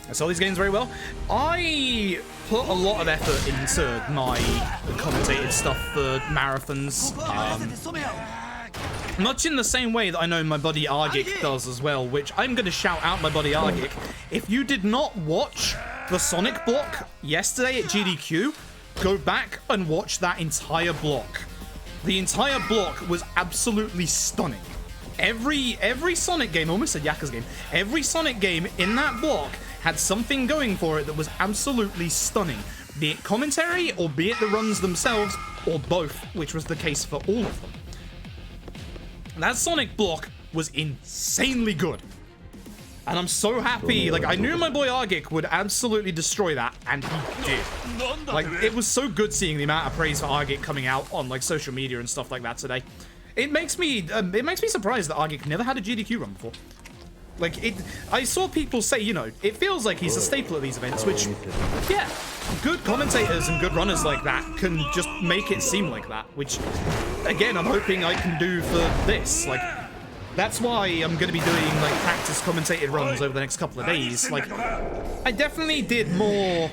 I saw these games very well. I put a lot of effort into my commentated stuff for marathons. Much in the same way that I know my buddy Argic does as well, which I'm going to shout out my buddy Argic. If you did not watch the Sonic block yesterday at GDQ, go back and watch that entire block. The entire block was absolutely stunning. Every Sonic game, almost said Yakuza game, every Sonic game in that block had something going for it that was absolutely stunning. Be it commentary, or be it the runs themselves, or both, which was the case for all of them. That Sonic block was insanely good. And I'm so happy, like, I knew my boy Argic would absolutely destroy that, and he did. Like, it was so good seeing the amount of praise for Argic coming out on, like, social media and stuff like that today. It makes me surprised that Argic never had a GDQ run before. Like, I saw people say, you know, it feels like he's a staple at these events, which, yeah, good commentators and good runners like that can just make it seem like that, which, again, I'm hoping I can do for this. Like, that's why I'm going to be doing, like, practice commentated runs over the next couple of days. Like, I definitely did more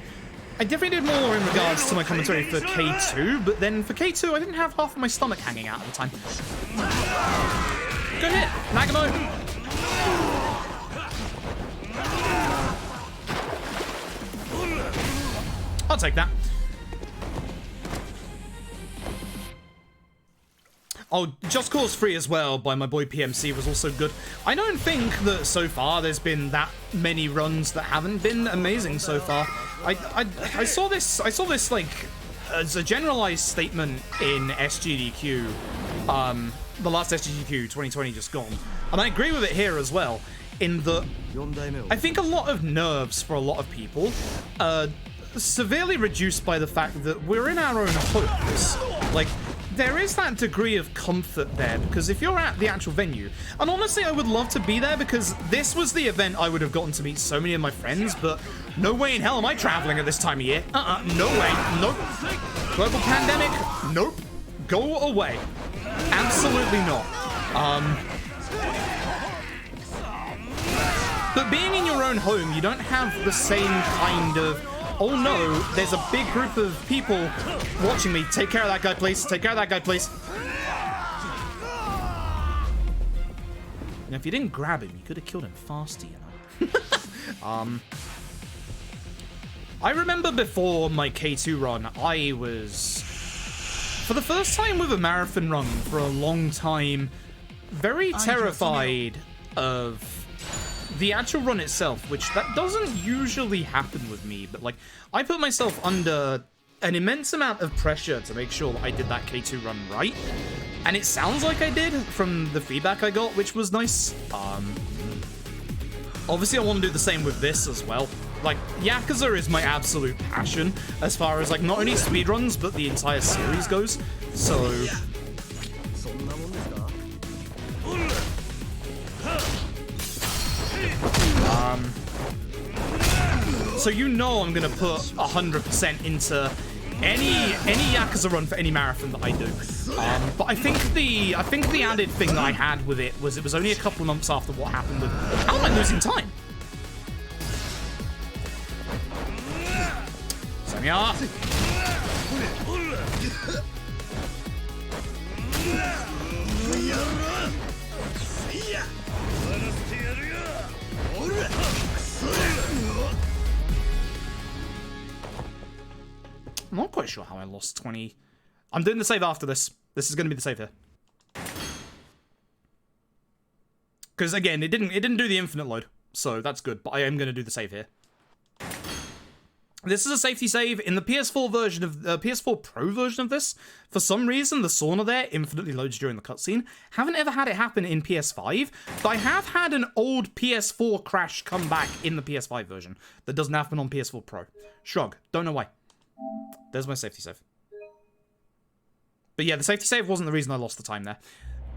in regards to my commentary for K2, but then for K2, I didn't have half of my stomach hanging out at the time. Good hit, Nagamo. I'll take that. Oh, Just Cause 3 as well by my boy PMC was also good. I don't think that so far there's been that many runs that haven't been amazing so far. I saw this like as a generalized statement in SGDQ, the last SGDQ 2020 just gone, and I agree with it here as well. In that, I think a lot of nerves for a lot of people severely reduced by the fact that we're in our own homes. Like, there is that degree of comfort there, because if you're at the actual venue, and honestly I would love to be there because this was the event I would have gotten to meet so many of my friends, but no way in hell am I traveling at this time of year. No way. Nope. Global pandemic? Nope. Go away. Absolutely not. But being in your own home, you don't have the same kind of, oh no, there's a big group of people watching me. Take care of that guy, please. Take care of that guy, please. And if you didn't grab him, you could have killed him faster, you know. I remember before my K2 run, I was, for the first time with a marathon run for a long time, very terrified of the actual run itself, which that doesn't usually happen with me, but like, I put myself under an immense amount of pressure to make sure that I did that K2 run right, and it sounds like I did from the feedback I got, which was nice. Obviously I want to do the same with this as well. Like, Yakuza is my absolute passion as far as like not only speedruns but the entire series goes, so so you know I'm gonna put 100% into any Yakuza run for any marathon that I do. But I think the added thing that I had with it was only a couple of months after what happened with. How am I losing time? Samia. I'm not quite sure how I lost 20. I'm doing the save after this. This is going to be the save here. Because again, it didn't do the infinite load, so that's good. But I am going to do the save here. This is a safety save in the PS4 version of PS4 Pro version of this. For some reason, the sauna there infinitely loads during the cutscene. Haven't ever had it happen in PS5, but I have had an old PS4 crash come back in the PS5 version that doesn't happen on PS4 Pro. Shrug. Don't know why. There's my safety save. But yeah, the safety save wasn't the reason I lost the time there.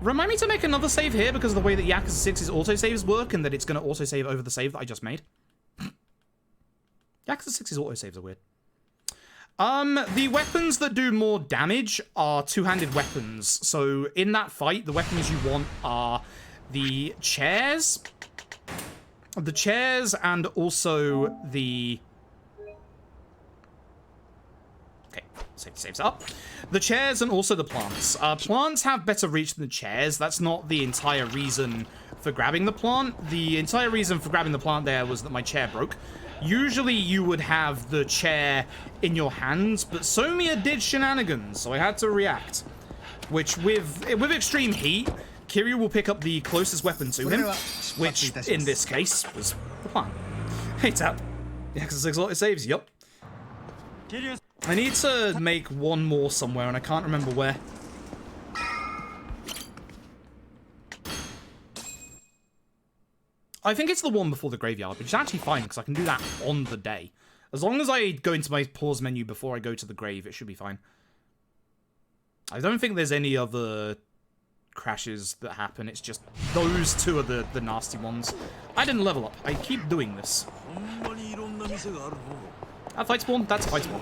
Remind me to make another save here because of the way that Yakuza 6's autosaves work and that it's going to autosave over the save that I just made. Yakuza 6's autosaves are weird. The weapons that do more damage are two-handed weapons. So in that fight, the weapons you want are the chairs. The chairs and also the... Okay, saves up. The chairs and also the plants. Plants have better reach than the chairs. That's not the entire reason for grabbing the plant. The entire reason for grabbing the plant there was that my chair broke. Usually you would have the chair in your hands, but Somiya did shenanigans, so I had to react. Which, with extreme heat, Kiryu will pick up the closest weapon to him, which, in this case, was the plant. Hey, Tap. Yakuza 6 auto saves, yup. I need to make one more somewhere, and I can't remember where. I think it's the one before the graveyard, which is actually fine, because I can do that on the day. As long as I go into my pause menu before I go to the grave, it should be fine. I don't think there's any other crashes that happen. It's just those two are the nasty ones. I didn't level up. I keep doing this. Fight spawn? That's fight spawn.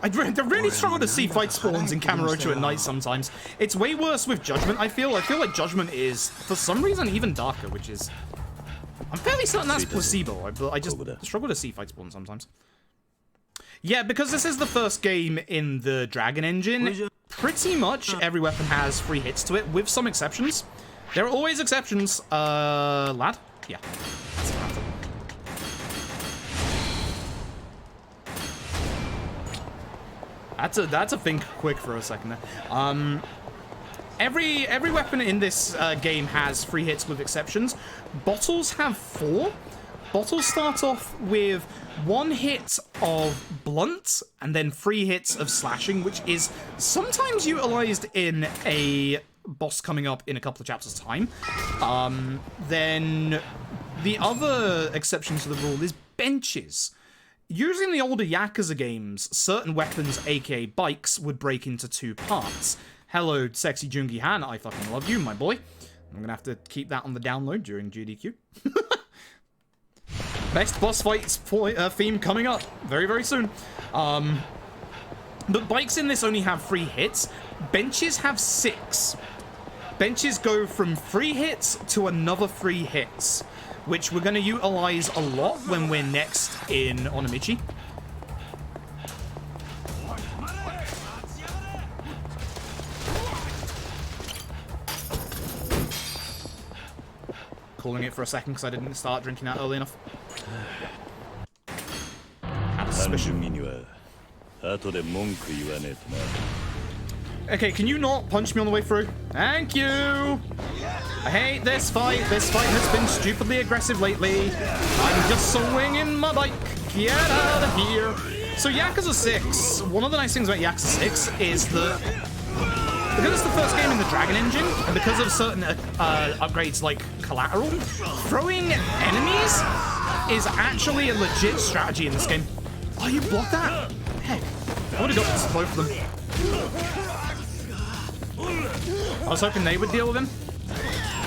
I really struggle to see fight spawns in Kamurocho at night sometimes. It's way worse with Judgment, I feel. I feel like Judgment is, for some reason, even darker, which is... I'm fairly certain that's placebo, but I just struggle to see fight spawn sometimes. Yeah, because this is the first game in the Dragon Engine, pretty much every weapon has free hits to it, with some exceptions. There are always exceptions. Lad? Yeah. That's a think quick for a second there. Every weapon in this game has free hits with exceptions. Bottles have 4. Bottles start off with 1 hit of blunt and then 3 hits of slashing, which is sometimes utilized in a boss coming up in a couple of chapters' time. Then the other exception to the rule is benches. Usually in the older Yakuza games, certain weapons, aka bikes, would break into 2 parts. Hello, sexy Jungi Han, I fucking love you, my boy. I'm gonna have to keep that on the download during GDQ. Best boss fights theme coming up very, very soon. But bikes in this only have 3 hits. Benches have 6. Benches go from 3 hits to another 3 hits, which we're gonna utilize a lot when we're next in Onomichi. Calling it for a second because I didn't start drinking that early enough. Had a suspicion. Okay, can you not punch me on the way through? Thank you! I hate this fight. This fight has been stupidly aggressive lately. I'm just swinging my bike. Get out of here. So Yakuza 6, one of the nice things about Yakuza 6 is that because it's the first game in the Dragon Engine, and because of certain upgrades like Collateral, throwing enemies is actually a legit strategy in this game. Oh, you blocked that? Heck, I would have got both of them. I was hoping they would deal with him.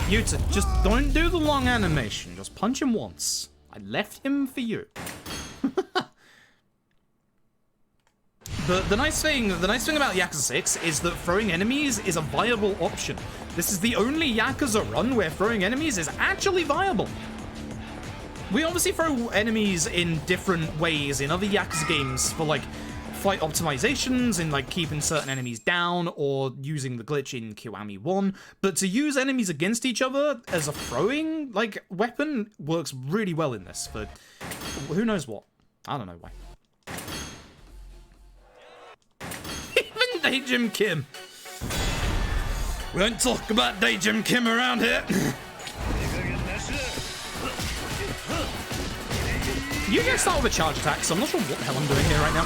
Yuta, just don't do the long animation. Just punch him once. I left him for you. But the nice thing about Yakuza 6 is that throwing enemies is a viable option. This is the only Yakuza run where throwing enemies is actually viable. We obviously throw enemies in different ways in other Yakuza games for like fight optimizations and like keeping certain enemies down or using the glitch in Kiwami 1, but to use enemies against each other as a throwing like weapon works really well in this for who knows what. I don't know why. Even Daejim Kim. We don't talk about Daejim Kim around here. You can start with a charge attack, so I'm not sure what the hell I'm doing here right now.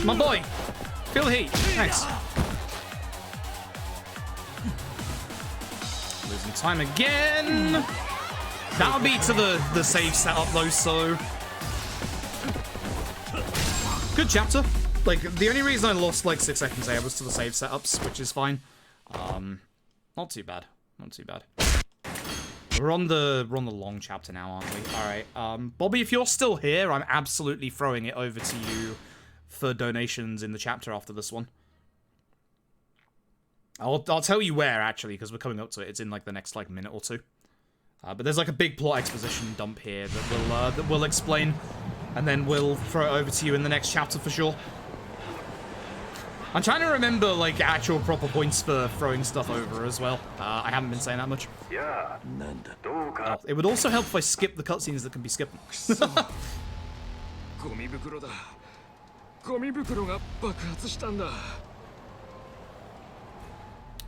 My boy, feel the heat. Thanks. Losing time again. That'll be to the save setup though, so Good chapter. Like, the only reason I lost like 6 seconds there was to the save setups, which is fine. Not too bad. Not too bad. We're on the long chapter now, aren't we? Alright, Bobby, if you're still here, I'm absolutely throwing it over to you for donations in the chapter after this one. I'll tell you where, actually, because we're coming up to it. It's in, like, the next, like, minute or two. But there's, like, a big plot exposition dump here that we'll explain, and then we'll throw it over to you in the next chapter for sure. I'm trying to remember, like, actual proper points for throwing stuff over as well. I haven't been saying that much. Oh, it would also help if I skip the cutscenes that can be skipped.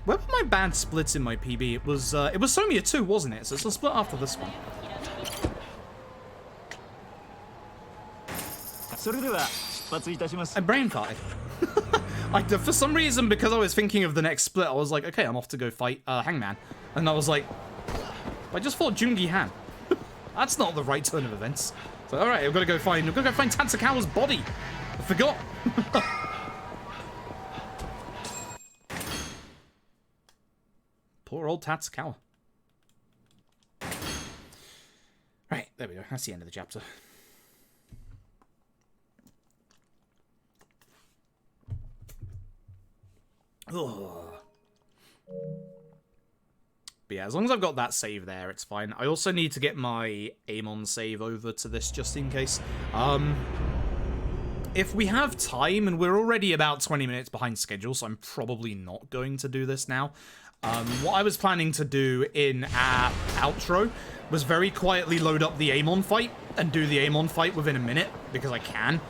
Where were my bad splits in my PB? It was Somiya 2, wasn't it? So it's a split after this one. I brain farted. For some reason, because I was thinking of the next split, I was like, okay, I'm off to go fight Hangman. And I was like, I just fought Jungi Han. That's not the right turn of events. So, alright, I've got to go find Tatsukawa's body. I forgot. Poor old Tatsukawa. Right, there we go. That's the end of the chapter. Ugh. But yeah, as long as I've got that save there, it's fine. I also need to get my Amon save over to this just in case. If we have time, and we're already about 20 minutes behind schedule, so I'm probably not going to do this now. What I was planning to do in our outro was very quietly load up the Amon fight and do the Amon fight within a minute, because I can.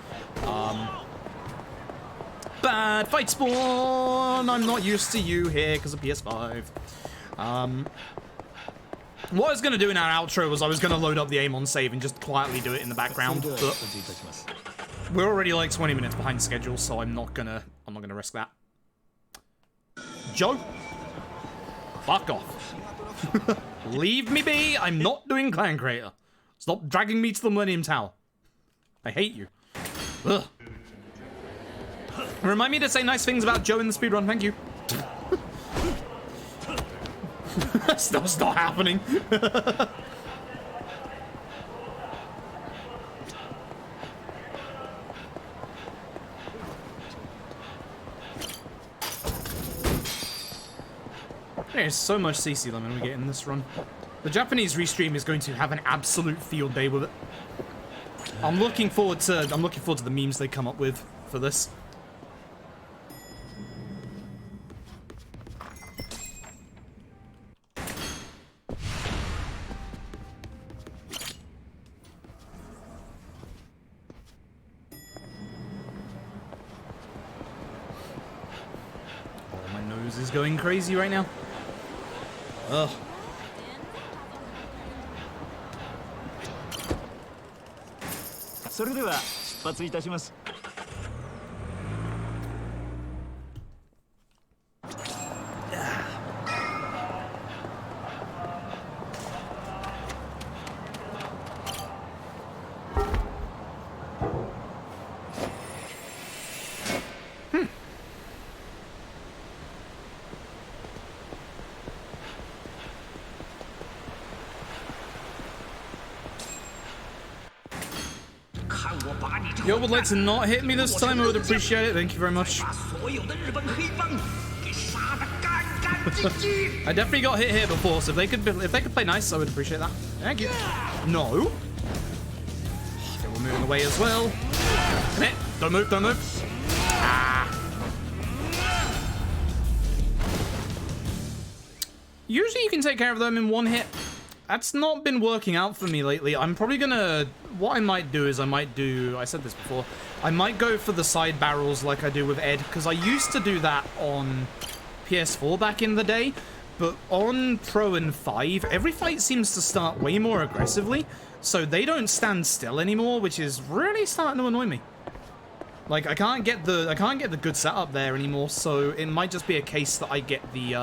Bad fight spawn! I'm not used to you here because of PS5. What I was going to do in our outro was I was going to load up the Amon save and just quietly do it in the background, but we're already like 20 minutes behind schedule, so I'm not gonna risk that. Joe? Fuck off. Leave me be, I'm not doing Clan Creator. Stop dragging me to the Millennium Tower. I hate you. Ugh. Remind me to say nice things about Joe in the speedrun, thank you. Stuff's not happening. There's so much CC lemon we get in this run. The Japanese restream is going to have an absolute field day with it. I'm looking forward to the memes they come up with for this. Oh, my nose is going crazy right now. Ugh. Yo, would like to not hit me this time, I would appreciate it. Thank you very much. I definitely got hit here before, so if they could play nice, I would appreciate that. Thank you. No. Okay, we're moving away as well. Come here. Don't move, don't move. Ah. Usually you can take care of them in one hit. That's not been working out for me lately. I'm probably gonna... What I might do is I said this before. I might go for the side barrels like I do with Ed, because I used to do that on PS4 back in the day, but on Pro and 5, every fight seems to start way more aggressively, so they don't stand still anymore, which is really starting to annoy me. Like, I can't get the good setup there anymore, so it might just be a case that I get the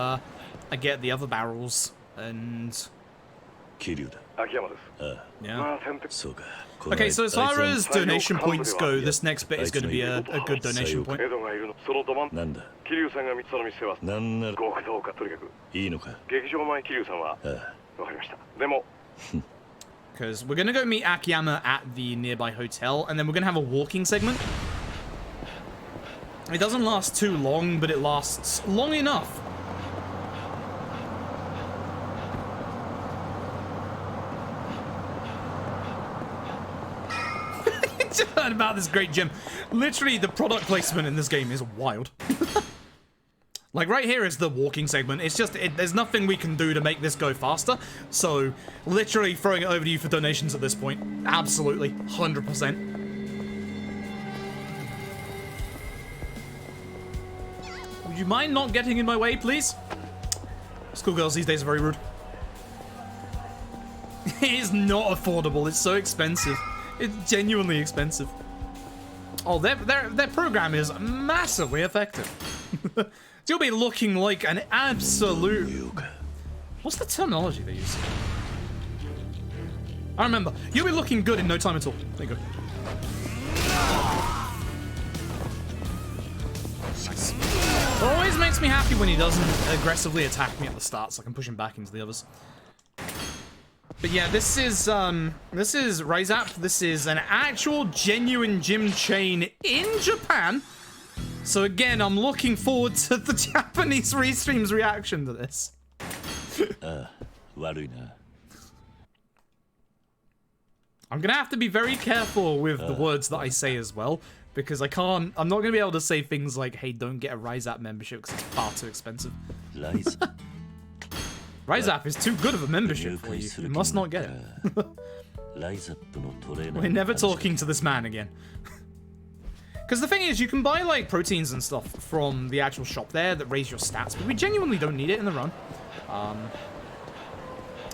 other barrels, and... 桐生だ。秋山です。ああ。Yeah. そうか。Okay, so as far as donation points go, this next bit is going to be a good donation point. その土満桐生さんが見つその店はなんならごくどうかとにかくいいのか劇場前桐生さんはわかりましたでも Because we're going to go meet Akiyama at the nearby hotel, and then we're going to have a walking segment. It doesn't last too long, but it lasts long enough. Just heard about this great gym. Literally, the product placement in this game is wild. Like, right here is the walking segment. It's just, there's nothing we can do to make this go faster. So, literally throwing it over to you for donations at this point. Absolutely. 100%. Would you mind not getting in my way, please? Schoolgirls these days are very rude. It is not affordable. It's so expensive. It's genuinely expensive. Oh, their program is massively effective. You'll be looking like an absolute... What's the terminology they use? I remember. You'll be looking good in no time at all. There you go. Nice. It always makes me happy when he doesn't aggressively attack me at the start, so I can push him back into the others. But yeah, this is Rise Up. This is an actual genuine gym chain in Japan. So again, I'm looking forward to the Japanese restream's reaction to this. I'm gonna have to be very careful with the words that I say as well, because I'm not gonna be able to say things like, hey, don't get a Rise Up membership because it's far too expensive. Rise Up is too good of a membership for you. You must not get it. We're never talking to this man again. Because the thing is, you can buy, like, proteins and stuff from the actual shop there that raise your stats, but we genuinely don't need it in the run.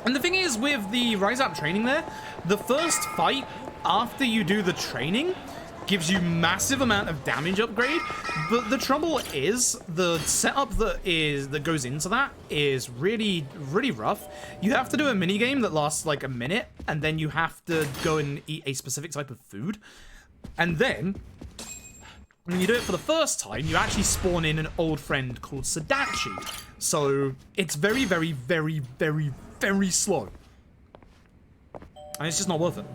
And the thing is, with the Rise Up training there, the first fight after you do the training gives you massive amount of damage upgrade, but the trouble is, the setup that goes into that is really, really rough. You have to do a minigame that lasts, like, a minute, and then you have to go and eat a specific type of food. And then... when you do it for the first time, you actually spawn in an old friend called Sadachi. So, it's very, very, very, very, very slow. And it's just not worth it.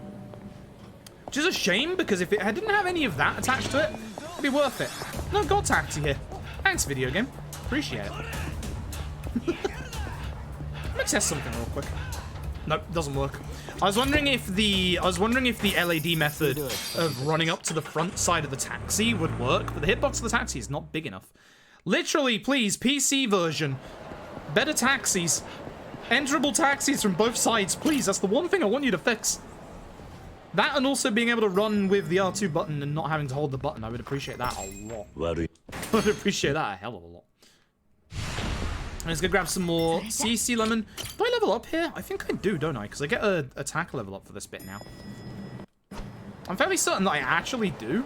Which is a shame, because if it didn't have any of that attached to it, it'd be worth it. No, got Taxi here. Thanks, video game. Appreciate it. Let me test something real quick. Nope, doesn't work. I was wondering if the LAD method of running up to the front side of the taxi would work, but the hitbox of the taxi is not big enough. Literally, please, PC version. Better taxis. Enterable taxis from both sides, please. That's the one thing I want you to fix. That and also being able to run with the R2 button and not having to hold the button. I would appreciate that a lot. I would appreciate that a hell of a lot. I'm just gonna grab some more CC Lemon. Do I level up here? I think I do, don't I? Because I get a attack level up for this bit now. I'm fairly certain that I actually do.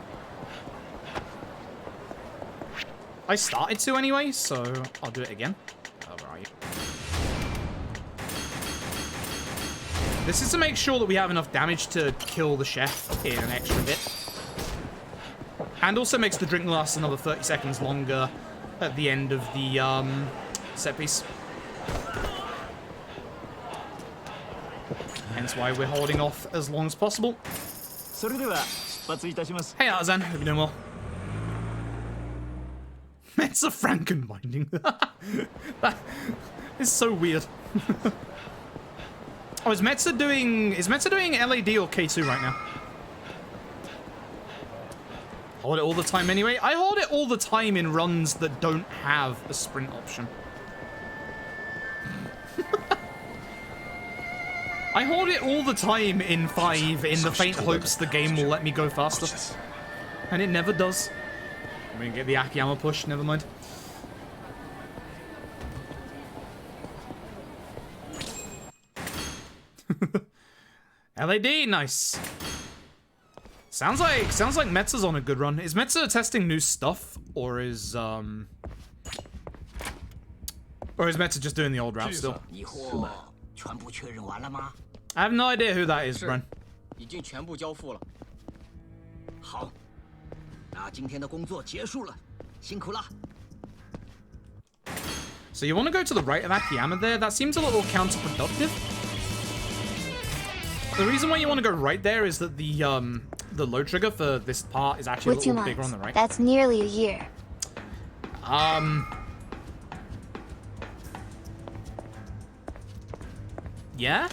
I started to anyway, so I'll do it again. Oh, where are you? This is to make sure that we have enough damage to kill the chef in an extra bit. And also makes the drink last another 30 seconds longer at the end of the set piece. Hence why we're holding off as long as possible. Hey Artisan, hope you're doing well. It's a Frankenbinding. That is so weird. Oh, is Metza doing LAD or K2 right now? Hold it all the time anyway. I hold it all the time in runs that don't have a sprint option. I hold it all the time in 5 in the faint hopes the game will let me go faster. And it never does. I'm gonna get the Akiyama push, never mind. LAD, nice. Sounds like Metza's on a good run. Is Metza testing new stuff, or is Metza just doing the old route still? I have no idea who that is, Bren. 已经全部交付了。好，那今天的工作结束了，辛苦了。 So you want to go to the right of Akiyama there? That seems a little counterproductive. The reason why you want to go right there is that the load trigger for this part is actually a little bigger on the right. That's nearly a year. Yeah?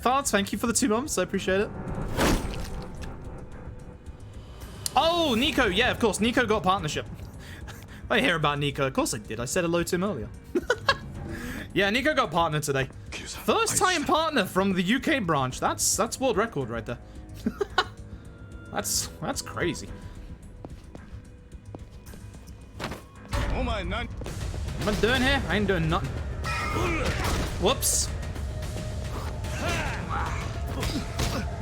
Farts, thank you for the 2 months. I appreciate it. Oh, Nico. Yeah, of course. Nico got partnership. I hear about Nico. Of course I did. I said hello to him earlier. Yeah, Nico got partner today. First time partner from the UK branch. That's world record right there. That's crazy. What am I doing here? I ain't doing nothing. Whoops.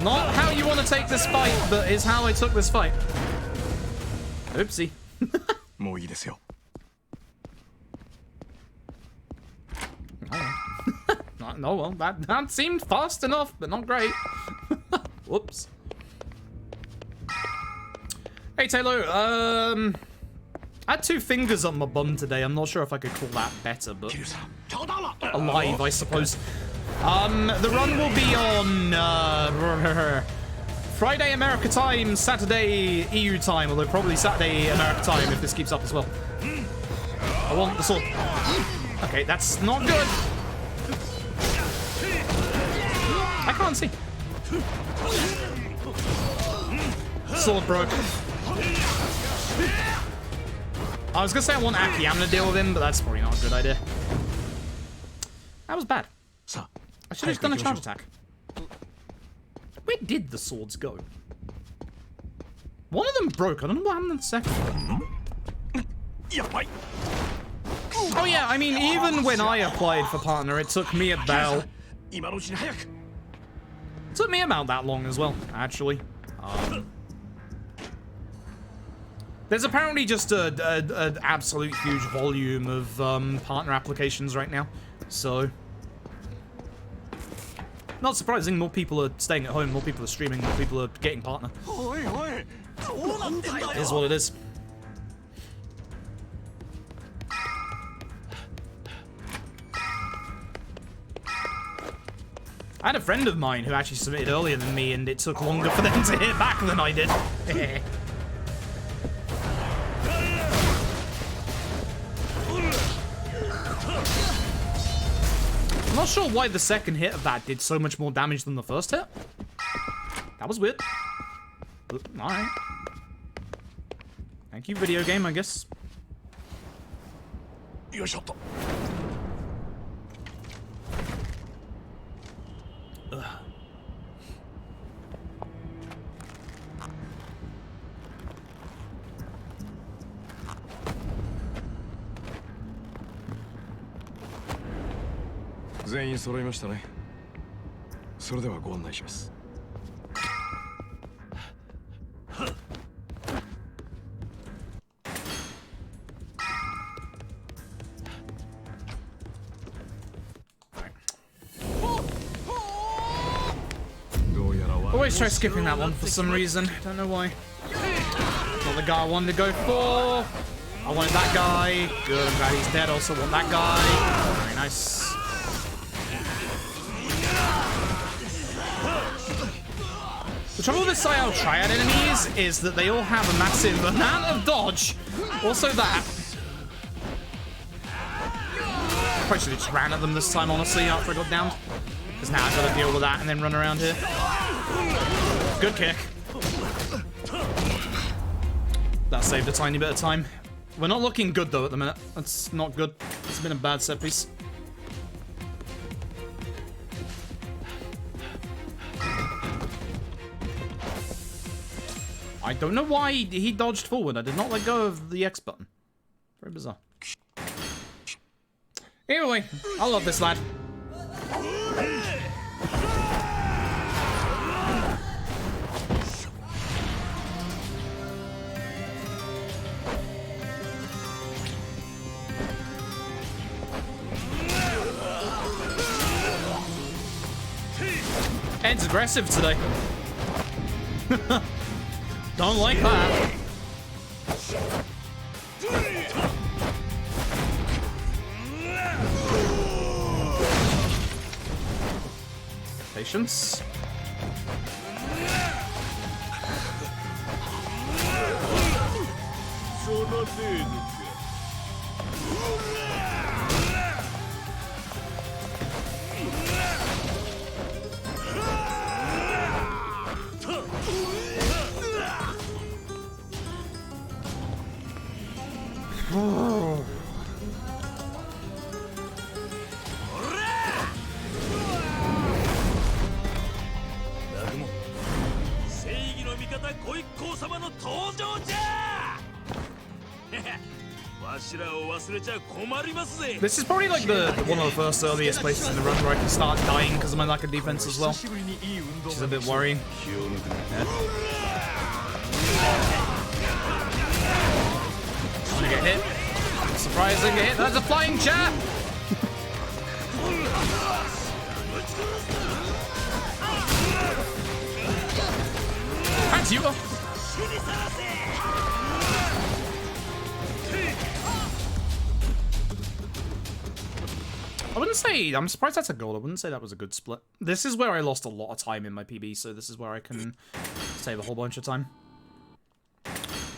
Not how you want to take this fight, but is how I took this fight. Oopsie. No, well, that seemed fast enough, but not great. Whoops. Hey, Taylor, I had 2 fingers on my bum today. I'm not sure if I could call that better, but alive, I suppose. The run will be on Friday America time, Saturday EU time, although probably Saturday America time if this keeps up as well. I want the sword. Okay, that's not good. I can't see. Sword broke. I was gonna say I want Akiyama to deal with him, but that's probably not a good idea. That was bad. I should have done a charge attack. Where did the swords go? One of them broke. I don't know what happened in the second one. Oh yeah, I mean, even when I applied for partner, it took me about... It took me about that long as well, actually. There's apparently just an absolute huge volume of partner applications right now, so... Not surprising, more people are staying at home, more people are streaming, more people are getting partner. It is what it is. I had a friend of mine who actually submitted earlier than me, and it took longer for them to hit back than I did. I'm not sure why the second hit of that did so much more damage than the first hit. That was weird. Alright. Thank you, video game, I guess. Ugh. Always try skipping that one for some reason. Don't know why. Not the guy I wanted to go for. I wanted that guy. Good, I'm glad he's dead. Also want that guy. Very nice. The trouble with the Sayao Triad enemies is that they all have a massive amount of dodge. Also that. Probably should have just ran at them this time, honestly, after I got downed. Because now I've got to deal with that and then run around here. Good kick. That saved a tiny bit of time. We're not looking good, though, at the minute. That's not good. It's been a bad set piece. I don't know why he dodged forward. I did not let go of the X button. Very bizarre. Anyway, I love this lad. Ed's aggressive today. Don't like that. Patience. This is probably like the one of the first earliest places in the run where I can start dying because of my lack of defense as well, which is a bit worrying. Yeah. I'm gonna get hit. Surprising hit. That's a flying chair. Thanks, you. I wouldn't say, I'm surprised that's a goal. I wouldn't say that was a good split. This is where I lost a lot of time in my PB, so this is where I can save a whole bunch of time.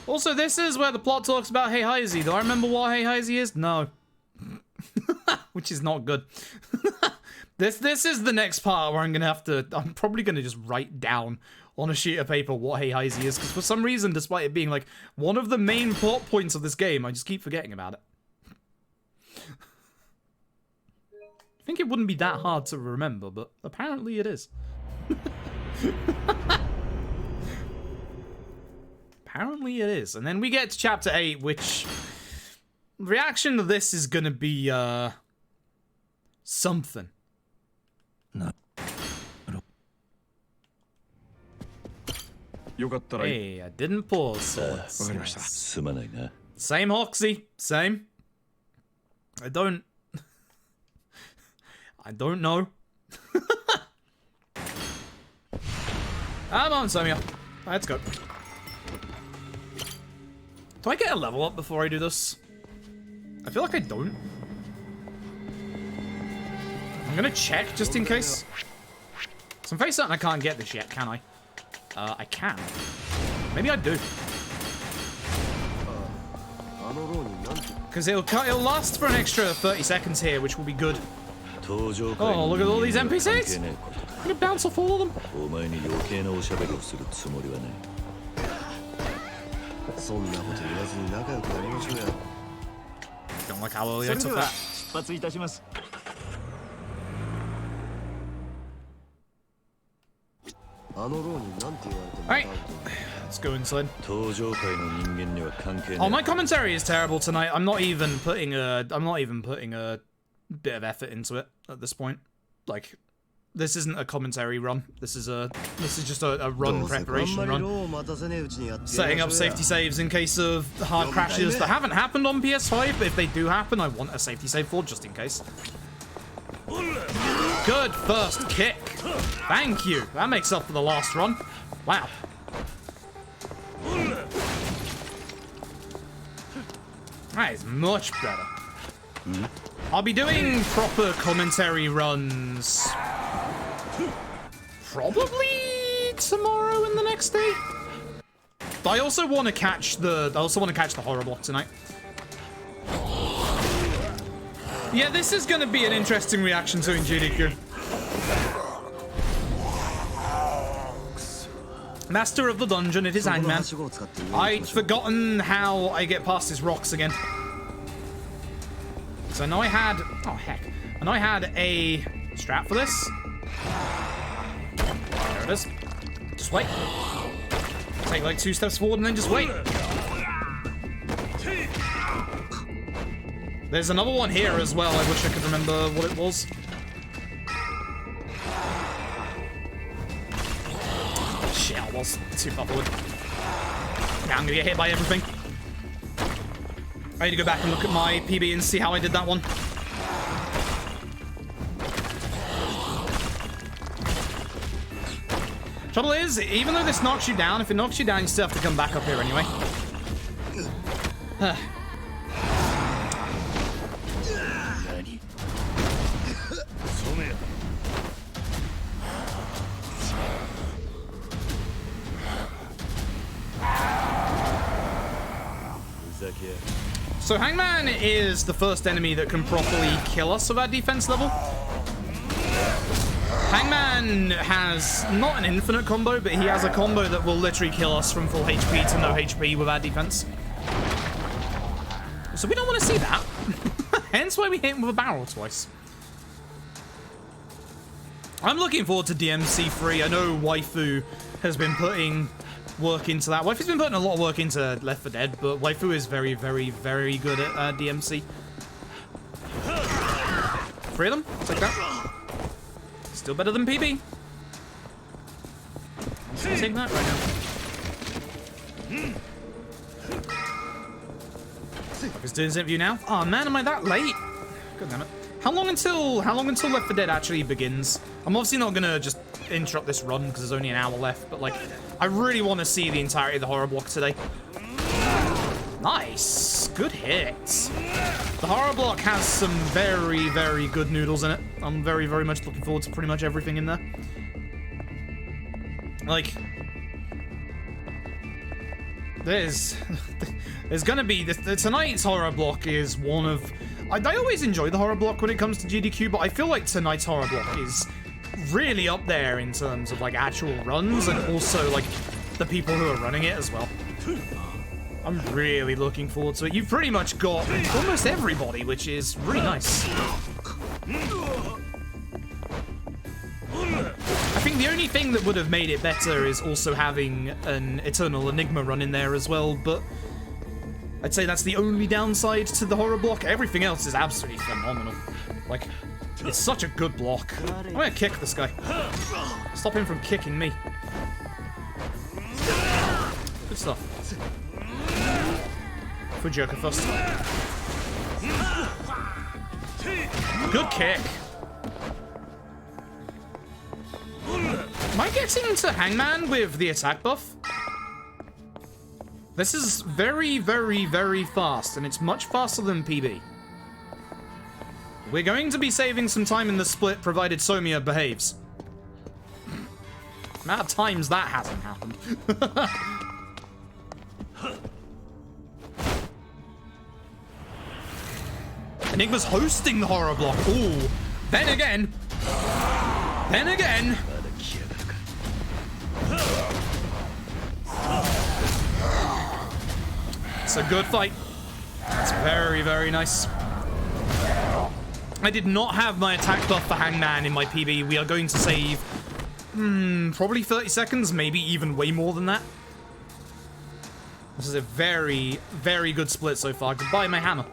Also, this is where the plot talks about Hey Heisey. Do I remember what Hey Heisey is? No. Which is not good. This is the next part where I'm probably gonna just write down on a sheet of paper what Hey Heisey is, because for some reason, despite it being like one of the main plot points of this game, I just keep forgetting about it. I think it wouldn't be that hard to remember, but apparently it is. Apparently it is. And then we get to chapter 8, which reaction to this is gonna be something. No. Hey, I didn't pause. So nice. Same Hoxie, same. I don't know. Come on, Samia. Let's go. Do I get a level up before I do this? I feel like I don't. I'm gonna check just in case. So I'm very certain I can't get this yet, can I? I can. Maybe I do. Because it'll last for an extra 30 seconds here, which will be good. Oh, look at all these NPCs! I'm gonna bounce off all of them. Don't like how early I took that. Alright, let's go inside. Oh, my commentary is terrible tonight. I'm not even putting a bit of effort into it at this point. Like, this isn't a commentary run. This is just a run preparation run. Setting up safety saves in case of hard crashes that haven't happened on PS5, but if they do happen, I want a safety save for just in case. Good first kick. Thank you. That makes up for the last run. Wow. That is much better. I'll be doing proper commentary runs probably tomorrow and the next day. But I also want to catch the horror block tonight. Yeah, this is going to be an interesting reaction to in GDQ. Master of the dungeon, it is Hangman. I'd forgotten how I get past his rocks again. So I know I had... Oh, heck. I know I had a strat for this. There it is. Just wait. Take like 2 steps forward and then just wait. There's another one here as well. I wish I could remember what it was. Shit, I was too far forward. Yeah, I'm gonna get hit by everything. I need to go back and look at my PB and see how I did that one. Trouble is, even though this knocks you down, if it knocks you down, you still have to come back up here anyway. So Hangman is the first enemy that can properly kill us of our defense level. Hangman has not an infinite combo, but he has a combo that will literally kill us from full HP to no HP with our defense. So we don't want to see that. Hence why we hit him with a barrel twice. I'm looking forward to DMC3. I know Waifu has been putting work into that. Waifu's been putting a lot of work into Left 4 Dead, but Waifu is very, very, very good at DMC. 3 of them? Take that. Still better than PB. I'll take that right now. He's doing his interview now. Oh man, am I that late? God damn it. How long until Left 4 Dead actually begins? I'm obviously not gonna just interrupt this run because there's only an hour left, but like, I really want to see the entirety of the horror block today. Nice, good hits. The horror block has some very, very good noodles in it. I'm very, very much looking forward to pretty much everything in there. Like, there's gonna be tonight's horror block is one of. I always enjoy the horror block when it comes to GDQ, but I feel like tonight's horror block is really up there in terms of like actual runs and also like the people who are running it as well. I'm really looking forward to it. You've pretty much got almost everybody, which is really nice. I think the only thing that would have made it better is also having an Eternal Enigma run in there as well, but I'd say that's the only downside to the horror block. Everything else is absolutely phenomenal. Like, it's such a good block. I'm gonna kick this guy. Stop him from kicking me. Good stuff. Fujioka first. Good kick. Am I getting to Hangman with the attack buff? This is very, very, very fast, and it's much faster than PB. We're going to be saving some time in the split, provided Somiya behaves. Amount of times that hasn't happened. Enigma's hosting the horror block. Ooh. Then again. It's a good fight. That's very, very nice. I did not have my attack buff for Hangman in my PB. We are going to save probably 30 seconds, maybe even way more than that. This is a very, very good split so far. Goodbye, my hammer.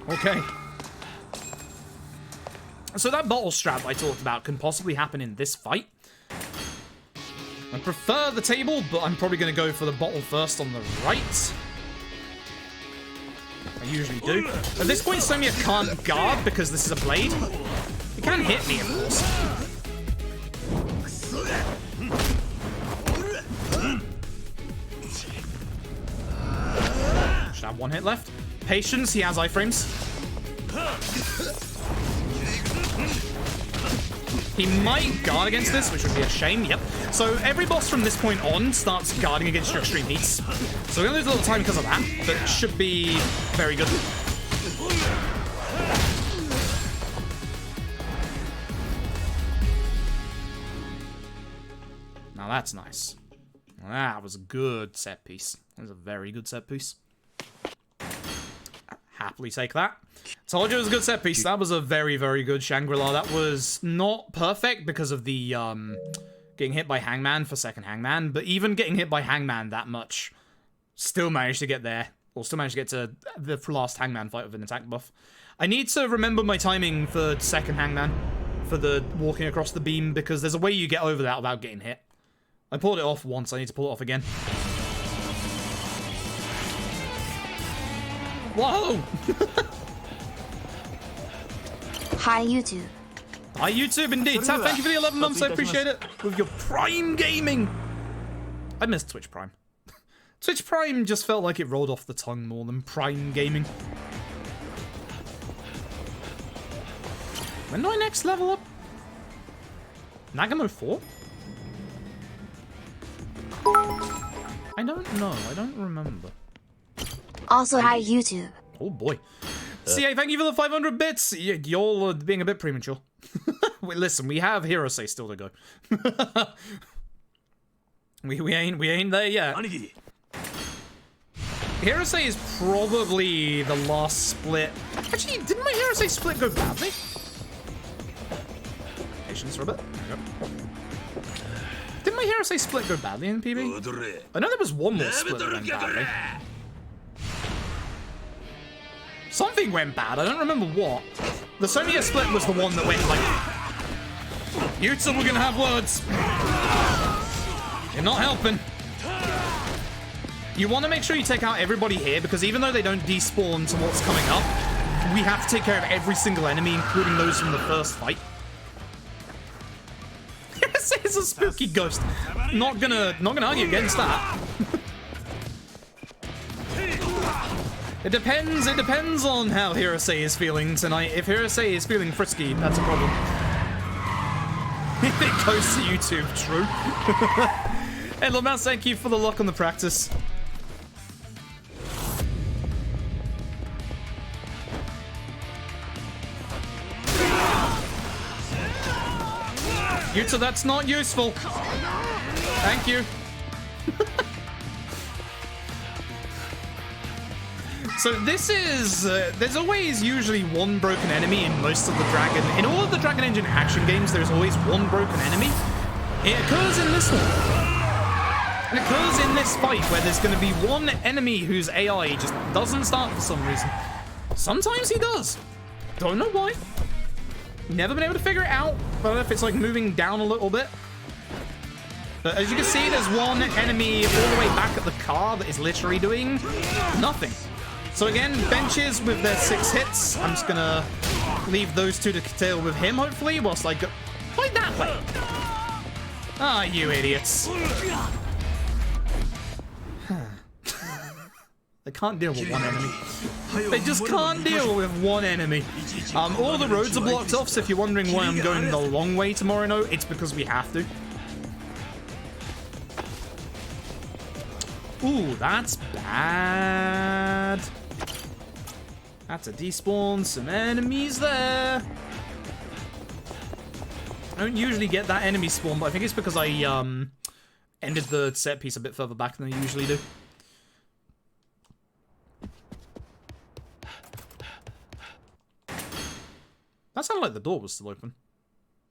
Okay. So that bottle strap I talked about can possibly happen in this fight. I prefer the table, but I'm probably going to go for the bottle first on the right. I usually do. At this point, Somiya can't guard because this is a blade. He can hit me, of course. Should have one hit left. Patience, he has iframes. He might guard against this, which would be a shame, yep. So every boss from this point on starts guarding against your extreme heats. So we're gonna lose a little time because of that, but it should be very good. Now that's nice. That was a good set piece. That was a very good set piece. Happily take that. Told you it was a good set piece. That was a very, very good Shangri-La. That was not perfect because of the getting hit by Hangman for second Hangman, but even getting hit by Hangman that much, still managed to get there, or still managed to get to the last Hangman fight with an attack buff. I need to remember my timing for second Hangman, for the walking across the beam, because there's a way you get over that without getting hit. I pulled it off once, I need to pull it off again. Whoa! Hi YouTube. Hi, YouTube, indeed. Tab, thank you for the 11 months. I appreciate it. With your Prime Gaming. I missed Twitch Prime. Twitch Prime just felt like it rolled off the tongue more than Prime Gaming. When do I next level up? Nagamo 4? I don't know. I don't remember. Also, hi, YouTube. Oh, boy. CA, thank you for the 500 bits. You're being a bit premature. Wait, listen, we have Hirose still to go. we ain't there yet. Hirose is probably the last split. Actually, didn't my Hirose split go badly? Patience for a bit. There we go. Didn't my Hirose split go badly in PB? I know there was one more split that went badly. Something went bad, I don't remember what. The Sonya split was the one that went like... You two were gonna have words. You're not helping. You want to make sure you take out everybody here, because even though they don't despawn to what's coming up, we have to take care of every single enemy, including those from the first fight. It's a spooky ghost. Not gonna argue against that. It depends on how Hirose is feeling tonight. If Hirose is feeling frisky, that's a problem. If it goes to YouTube, true. Hey, Lamar, thank you for the luck on the practice. Yuta, that's not useful. Thank you. So this is, there's always usually one broken enemy in most of the Dragon. In all of the Dragon Engine action games, there's always one broken enemy. It occurs in this one. It occurs in this fight where there's going to be one enemy whose AI just doesn't start for some reason. Sometimes he does. Don't know why. Never been able to figure it out. I don't know if it's like moving down a little bit. But as you can see, there's one enemy all the way back at the car that is literally doing nothing. So again, benches with their 6 hits. I'm just gonna leave those two to deal with him, hopefully, whilst I go... Fight that way! Ah, you idiots. They can't deal with one enemy. They just can't deal with one enemy. All the roads are blocked off, so if you're wondering why I'm going the long way to Morino, it's because we have to. Ooh, that's bad. That's a despawn, some enemies there. I don't usually get that enemy spawn, but I think it's because I ended the set piece a bit further back than I usually do. That sounded like the door was still open.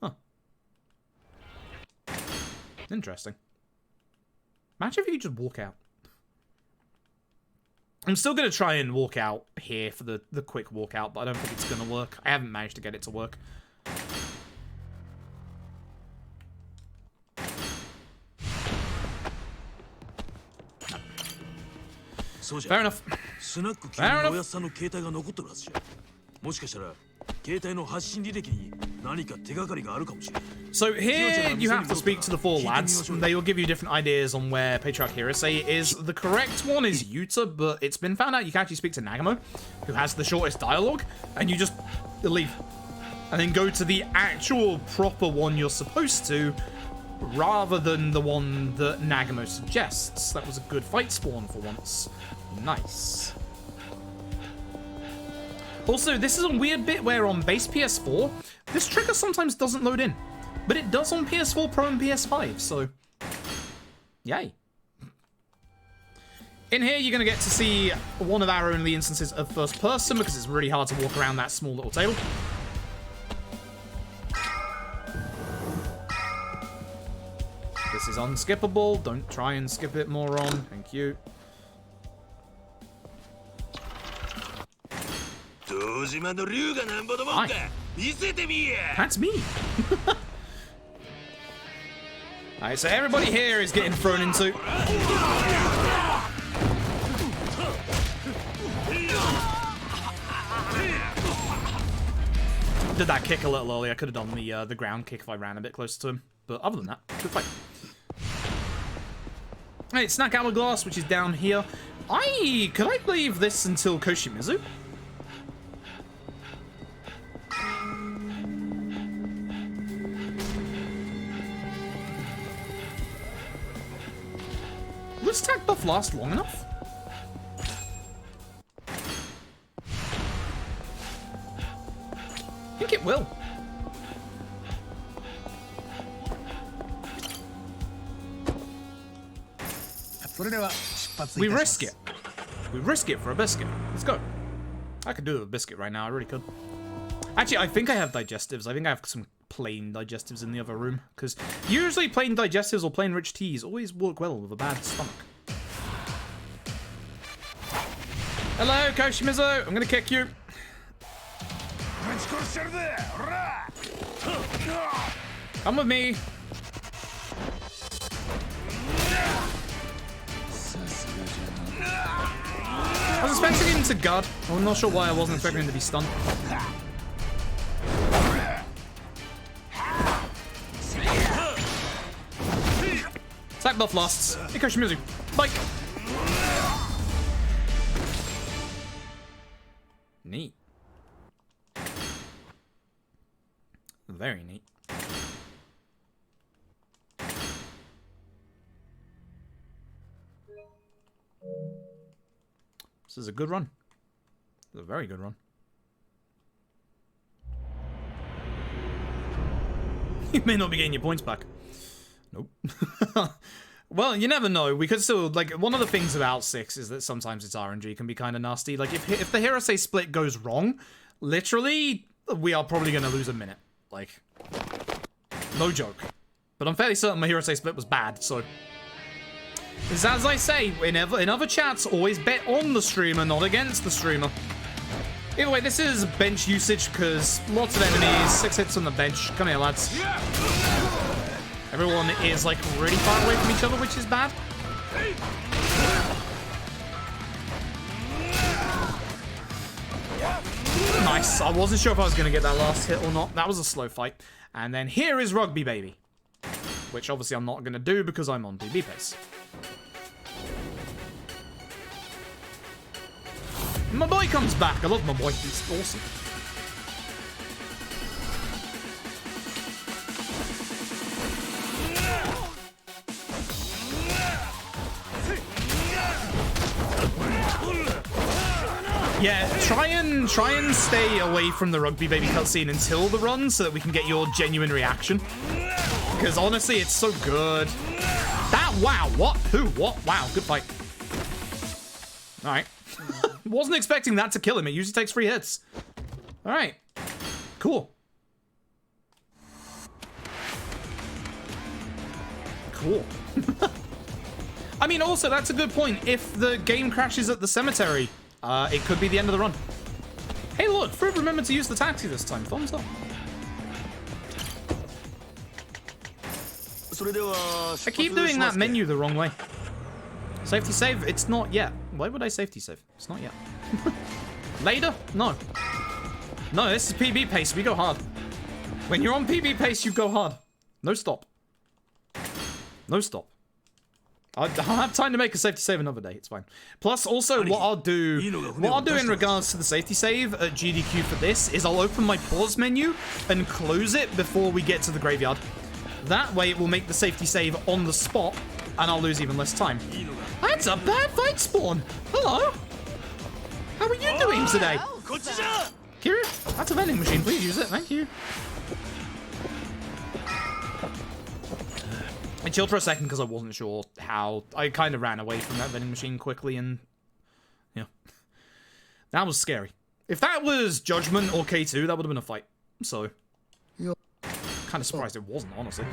Huh. Interesting. Imagine if you could just walk out. I'm still going to try and walk out here for the quick walkout, but I don't think it's going to work. I haven't managed to get it to work. Fair enough. Fair enough. So here you have to speak to the 4 lads. They will give you different ideas on where Patriarch Hirose is. The correct one is Yuta, but it's been found out you can actually speak to Nagamo, who has the shortest dialogue, and you just leave. And then go to the actual proper one you're supposed to, rather than the one that Nagamo suggests. That was a good fight spawn for once. Nice. Also, this is a weird bit where on base PS4, this trigger sometimes doesn't load in. But it does on PS4 Pro and PS5, so... Yay. In here, you're going to get to see one of our only instances of first person, because it's really hard to walk around that small little table. This is unskippable. Don't try and skip it, moron. Thank you. Hi. That's me. Alright, so everybody here is getting thrown into. Did that kick a little early. I could have done the ground kick if I ran a bit closer to him. But other than that, good fight. Alright, Snack Hourglass, which is down here. Could I leave this until Koshimizu? Will this attack buff last long enough? I think it will. We risk it. We risk it for a biscuit. Let's go. I could do a biscuit right now. I really could. Actually, I think I have digestives. I think I have some plain digestives in the other room. Because usually plain digestives or plain rich teas always work well with a bad stomach. Hello, Koshimizu. I'm going to kick you. Come with me. I was expecting him to guard. I'm not sure why I wasn't expecting him to be stunned. Attack buff lasts. Hey, Koshimizu. Bye. Neat. Very neat. This is a good run. This is a very good run. You may not be getting your points back. Nope. Well, you never know. We could still, like, one of the things about 6 is that sometimes its RNG can be kind of nasty. Like, if the Hirose split goes wrong, literally, we are probably going to lose a minute. Like, no joke. But I'm fairly certain my Hirose split was bad, so... As I say, in other chats, always bet on the streamer, not against the streamer. Either way, this is bench usage, because lots of enemies, 6 hits on the bench. Come here, lads. Everyone is, like, really far away from each other, which is bad. Nice. I wasn't sure if I was going to get that last hit or not. That was a slow fight. And then here is Rugby Baby. Which, obviously, I'm not going to do because I'm on PB pace. My boy comes back. I love my boy. He's awesome. Yeah, try and stay away from the Rugby Baby cutscene until the run so that we can get your genuine reaction. Because honestly, it's so good. That, wow, what? Who? What? Wow, good fight. Alright. Wasn't expecting that to kill him. It usually takes 3 hits. Alright. Cool. Cool. I mean, also, that's a good point. If the game crashes at the cemetery, it could be the end of the run. Hey, look, Fruit remembered to use the taxi this time. Thumbs up. I keep doing that menu the wrong way. Safety save? It's not yet. Why would I safety save? It's not yet. Later? No. No, this is PB pace. We go hard. When you're on PB pace, you go hard. No stop. No stop. I'll have time to make a safety save another day. It's fine. Plus, also, what I'll do in regards to the safety save at GDQ for this is I'll open my pause menu and close it before we get to the graveyard. That way, it will make the safety save on the spot, and I'll lose even less time. That's a bad fight spawn. Hello. How are you doing today? Kira, that's a vending machine. Please use it. Thank you. I chilled for a second because I wasn't sure how. I kind of ran away from that vending machine quickly, and yeah, that was scary. If that was Judgment or K2, that would have been a fight. So, kind of surprised it wasn't, honestly.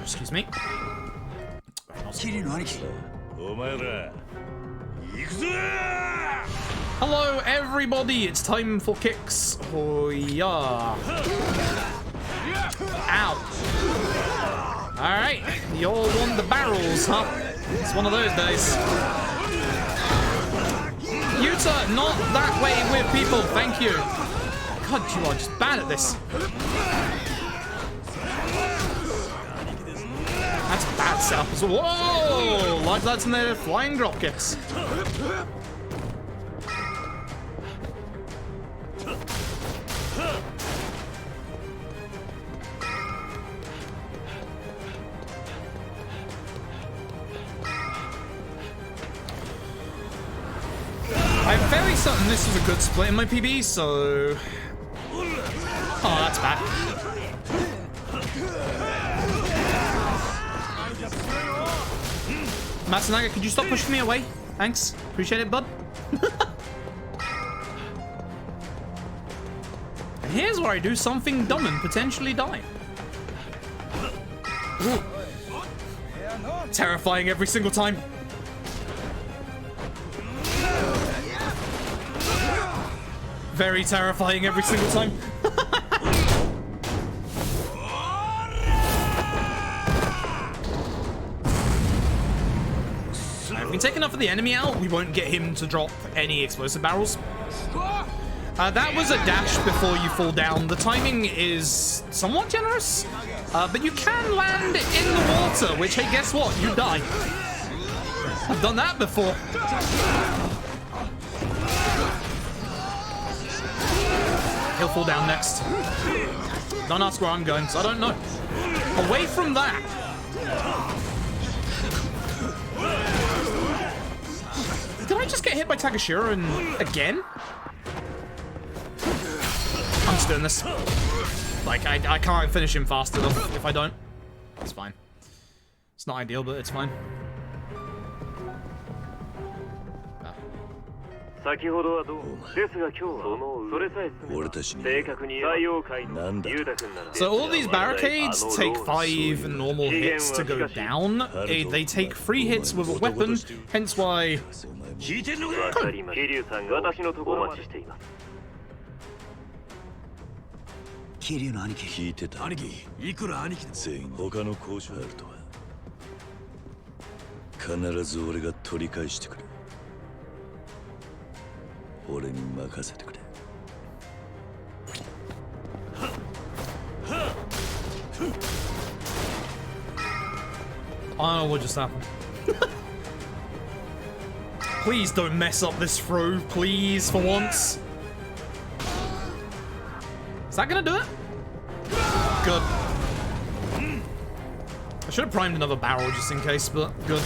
Excuse me. Hello, everybody. It's time for kicks. Oh yeah. Ow. Alright, you all want the barrels, huh? It's one of those days. Yuta, not that way with people. Thank you. God, you are just bad at this. That's bad setup as well. Whoa! Like that's in their flying drop kicks. I'm very certain this was a good split in my PB, so... Oh, that's bad. Matsunaga, could you stop pushing me away? Thanks. Appreciate it, bud. And here's where I do something dumb and potentially die. Ooh. Terrifying every single time. Very terrifying every single time. If we take enough of the enemy out, we won't get him to drop any explosive barrels. That was a dash before you fall down. The timing is somewhat generous, but you can land in the water, which, hey, guess what? You die. I've done that before. He'll fall down next. Don't ask where I'm going, so I don't know. Away from that. Did I just get hit by Takashira again? I'm just doing this. Like, I can't finish him fast enough if I don't. It's fine. It's not ideal, but it's fine. So all these barricades take 5 normal hits to go down. They take 3 hits with a weapon, hence why... I don't know what just happened. Please don't mess up this throw, please, for once. Is that gonna do it? Good. I should have primed another barrel just in case, but good.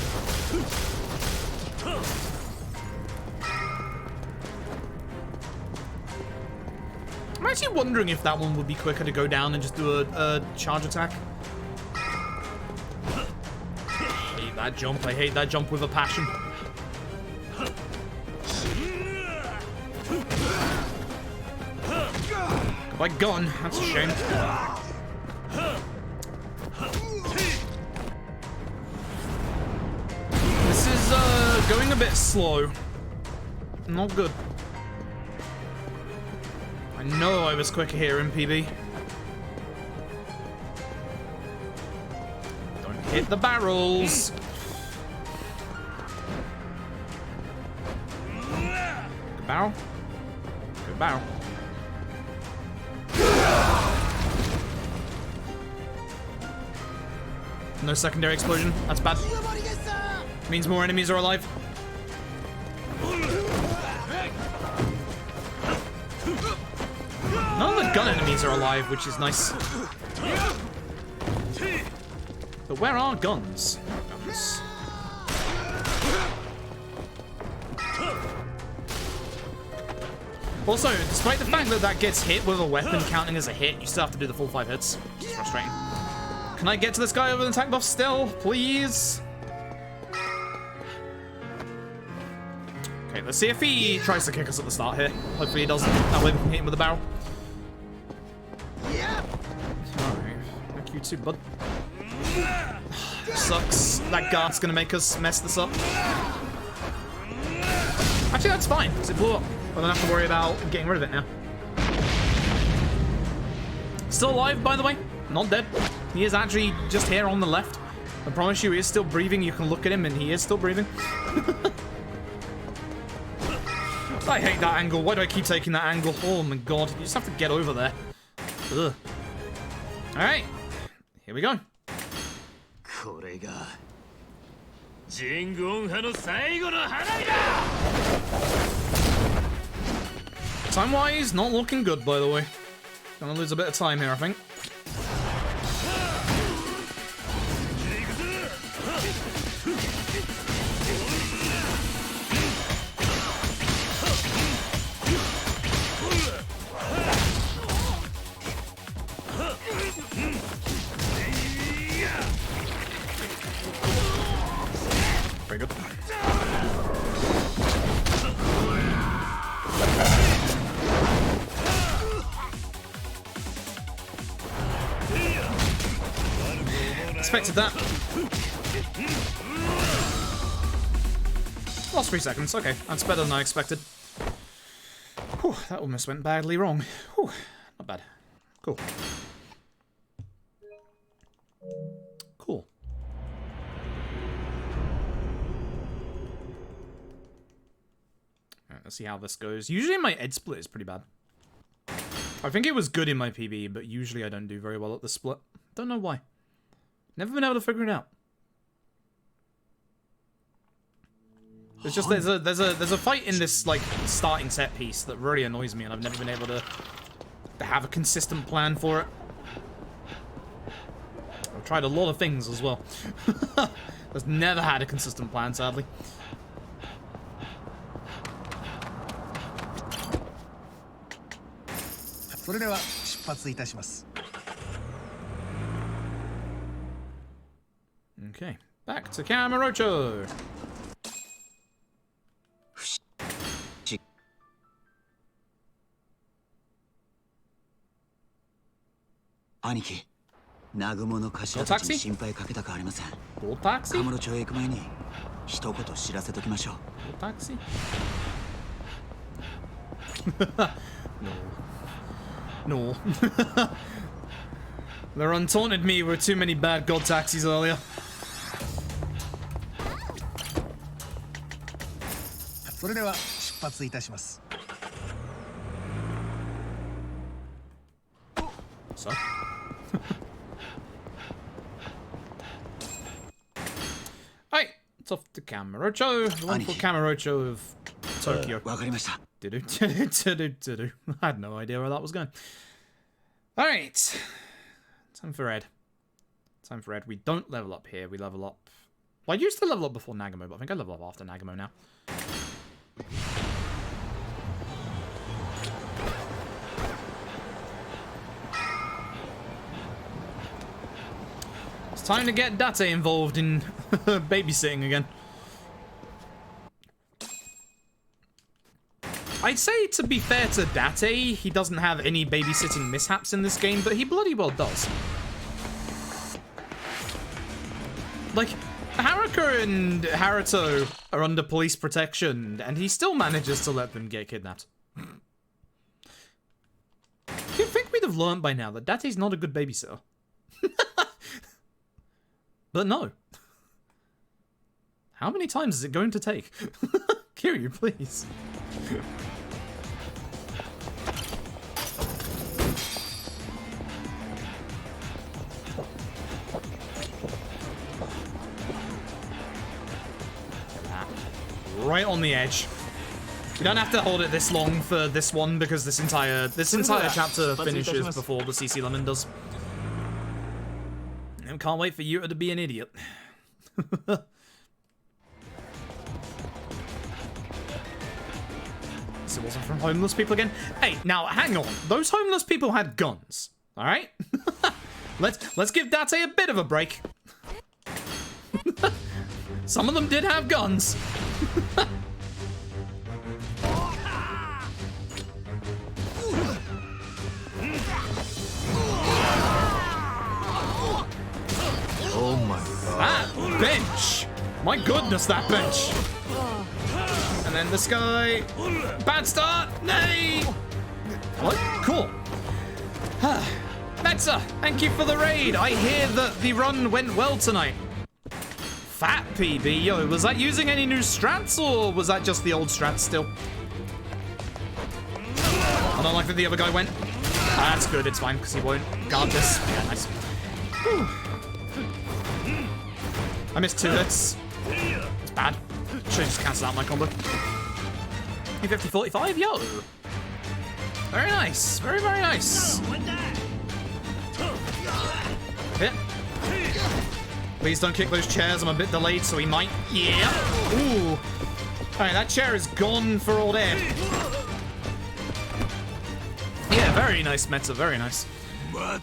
I'm actually wondering if that one would be quicker to go down and just do a charge attack. I hate that jump. I hate that jump with a passion. My gun. That's a shame. This is going a bit slow. Not good. I know I was quicker here in PB. Don't hit the barrels. Good barrel. Good barrel. No secondary explosion. That's bad. Means more enemies are alive. None of the gun enemies are alive, which is nice. But where are guns? Guns. Also, despite the fact that that gets hit with a weapon counting as a hit, you still have to do the full 5 hits. It's frustrating. Can I get to this guy over the attack buff still, please? Okay, let's see if he tries to kick us at the start here. Hopefully he doesn't. That way we can hit him with a barrel. Alright, thank you too, bud. Sucks. That guard's gonna make us mess this up. Actually, that's fine, because it blew up. I don't have to worry about getting rid of it now. Still alive, by the way. Not dead. He is actually just here on the left. I promise you, he is still breathing. You can look at him, and he is still breathing. I hate that angle. Why do I keep taking that angle? Oh my god. You just have to get over there. Ugh. Alright. Here we go. Time-wise, not looking good, by the way. Gonna lose a bit of time here, I think. Very good. Expected that. Lost 3 seconds. Okay, that's better than I expected. Whew, that almost went badly wrong. Whew, not bad. Cool. Cool. Alright, let's see how this goes. Usually my edge split is pretty bad. I think it was good in my PB, but usually I don't do very well at the split. Don't know why. Never been able to figure it out. It's just there's a fight in this like starting set piece that really annoys me, and I've never been able to have a consistent plan for it. I've tried a lot of things as well. I've never had a consistent plan, sadly. Okay, back to Kamurocho. Aniki, Nagumo no kashira tachi ni shinpai kaketa ka arimasen. Gold taxi? Kamurocho e iku mae ni hitokoto shirase tokimashou. Gold taxi? No. No. The run taunted me with too many bad god taxis earlier. So? Alright, it's off to Kamurocho. The wonderful Kamurocho of Tokyo. Do-do. I had no idea where that was going. Alright. Time for Ed. Time for Ed. We don't level up here. We level up... Well, I used to level up before Nagamo, but I think I level up after Nagamo now. It's time to get Date involved in babysitting again. I'd say, to be fair to Date, he doesn't have any babysitting mishaps in this game, but he bloody well does. Like, Haruka and Haruto are under police protection, and he still manages to let them get kidnapped. You'd think we'd have learned by now that Date's not a good babysitter. But no. How many times is it going to take? Kiryu, please. Right on the edge. You don't have to hold it this long for this one because this entire chapter finishes before the CC Lemon does. I can't wait for Yuta to be an idiot. This wasn't from homeless people again. Hey, now hang on. Those homeless people had guns. All right. let's give Date a bit of a break. Some of them did have guns. Oh my god. That bench! My goodness, that bench! And then this guy... Bad start! Nay! What? Cool. Metza, thank you for the raid. I hear that the run went well tonight. Fat PB, yo, was that using any new strats or was that just the old strats still? I don't like that the other guy went. That's good, it's fine, because he won't guard this. Yeah, nice. Whew. I missed 2 hits. It's bad. Should just cancel out my combo. 50-45, yo! Very nice. Very, very nice. Hit. Please don't kick those chairs. I'm a bit delayed, so he might. Yeah. Ooh. Alright, that chair is gone for all day. Yeah, very nice, Meta. Very nice. I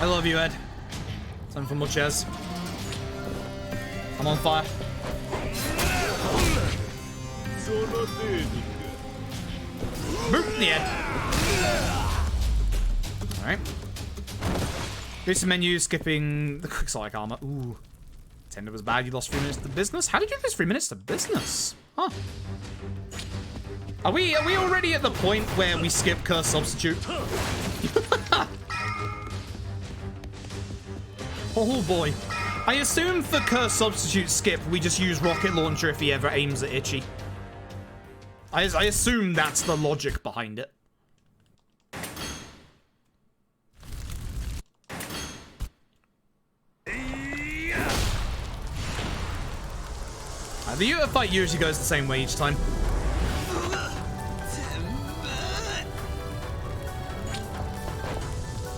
love you, Ed. Time for more chairs. I'm on fire. Boop, the end. Alright. Basic menu, skipping the quick select armor. Ooh. Tender was bad, you lost 3 minutes to business? How did you lose 3 minutes to business? Huh. Are we already at the point where we skip curse substitute? Oh boy. I assume for curse substitute skip, we just use rocket launcher if he ever aims at Itchy. I assume that's the logic behind it. The Yuta fight usually goes the same way each time.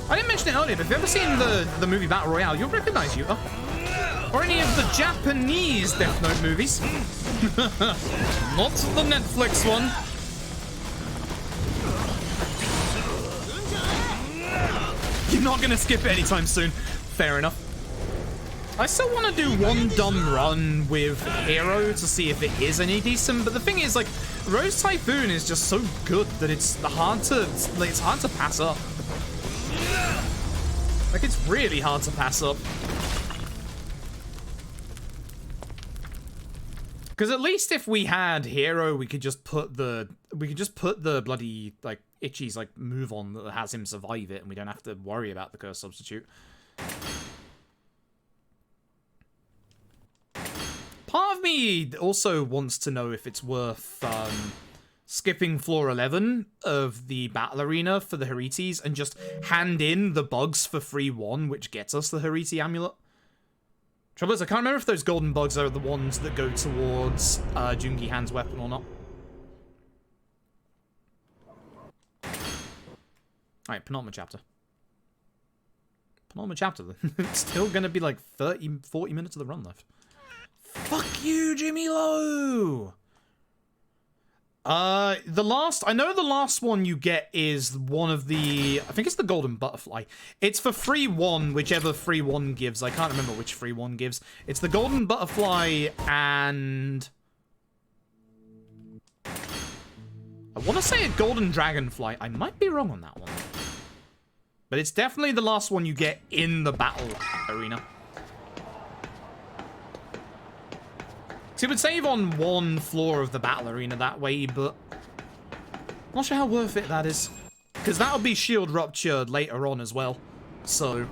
I didn't mention it earlier, but if you've ever seen the movie Battle Royale, you'll recognize Yuta. Or any of the Japanese Death Note movies. Not the Netflix one. You're not gonna skip it anytime soon. Fair enough. I still want to do one dumb run with Hero to see if it is any decent, but the thing is, like, Rose Typhoon is just so good that it's hard to pass up. Like, it's really hard to pass up. Because at least if we had Hero, we could just put the bloody, like, Itchy's, like, move on that has him survive it, and we don't have to worry about the curse substitute. Part of me also wants to know if it's worth skipping floor 11 of the battle arena for the Harites and just hand in the bugs for free 1, which gets us the Harite amulet. Trouble is, I can't remember if those golden bugs are the ones that go towards Jungi Han's weapon or not. Alright, penultimate chapter. Penultimate chapter. It's still gonna be like 30, 40 minutes of the run left. Fuck you, Jimmy Lowe! I know the last one you get is one of the, I think it's the golden butterfly. It's for free 1, whichever free 1 gives. I can't remember which free 1 gives. It's the golden butterfly and... I want to say a golden dragonfly. I might be wrong on that one. But it's definitely the last one you get in the battle arena. So it would save on 1 floor of the battle arena that way, but I'm not sure how worth it that is. Because that'll be shield ruptured later on as well. So,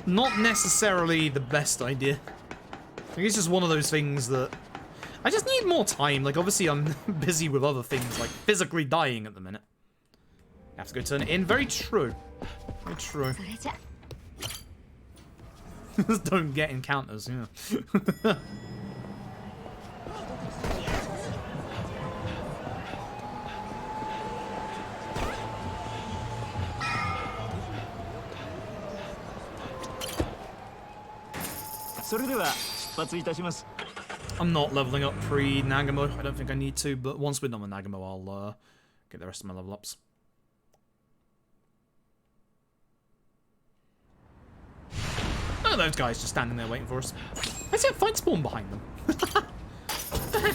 not necessarily the best idea. I think it's just one of those things that I just need more time. Like, obviously I'm busy with other things, like physically dying at the minute. I have to go turn it in. Very true. Very true. Don't get encounters, yeah. I'm not leveling up pre-Nagamo. I don't think I need to, but once we're done with Nagamo, I'll get the rest of my level ups. Look at those guys just standing there waiting for us. I see a fight spawn behind them. What the heck?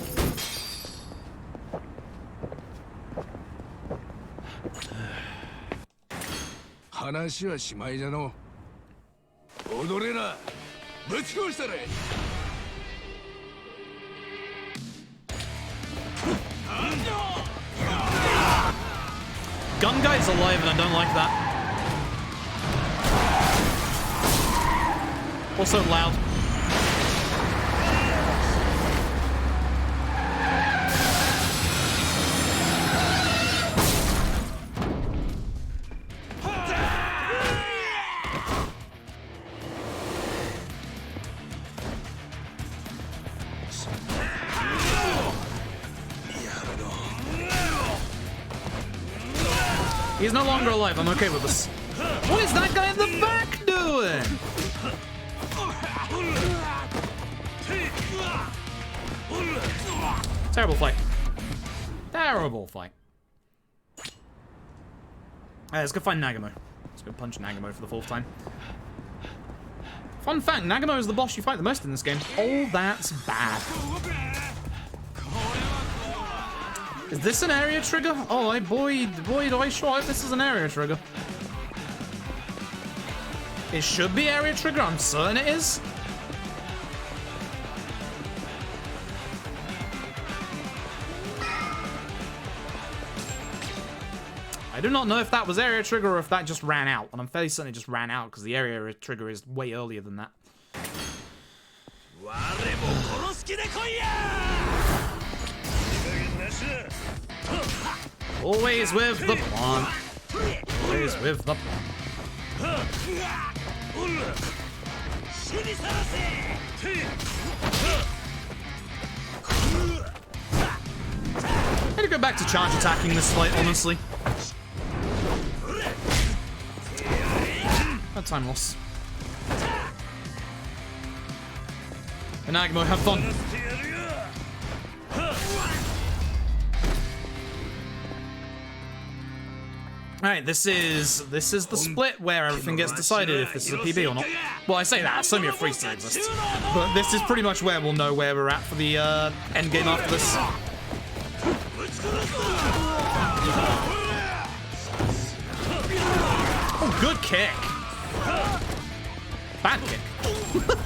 Gun guy's alive and I don't like that. Also loud. He's no longer alive. I'm okay with this. What is that guy in the back doing? Terrible fight. Terrible fight. Alright, let's go find Nagamo. Let's go punch Nagamo for the 4th time. Fun fact, Nagamo is the boss you fight the most in this game. Oh, that's bad. Is this an area trigger? Oh, boy, do I sure hope this is an area trigger. It should be area trigger, I'm certain it is. I do not know if that was area trigger or if that just ran out, and I'm fairly certain it just ran out because the area trigger is way earlier than that. Always with the plan. Always with the plan. I'm gonna go back to charge attacking this fight, honestly. No time loss. And Nagamo, have fun. Alright, this is the split where everything gets decided if this is a PB or not. Well, I say that, so many free still exists. But this is pretty much where we'll know where we're at for the end game after this. Oh, good kick. Bad kick.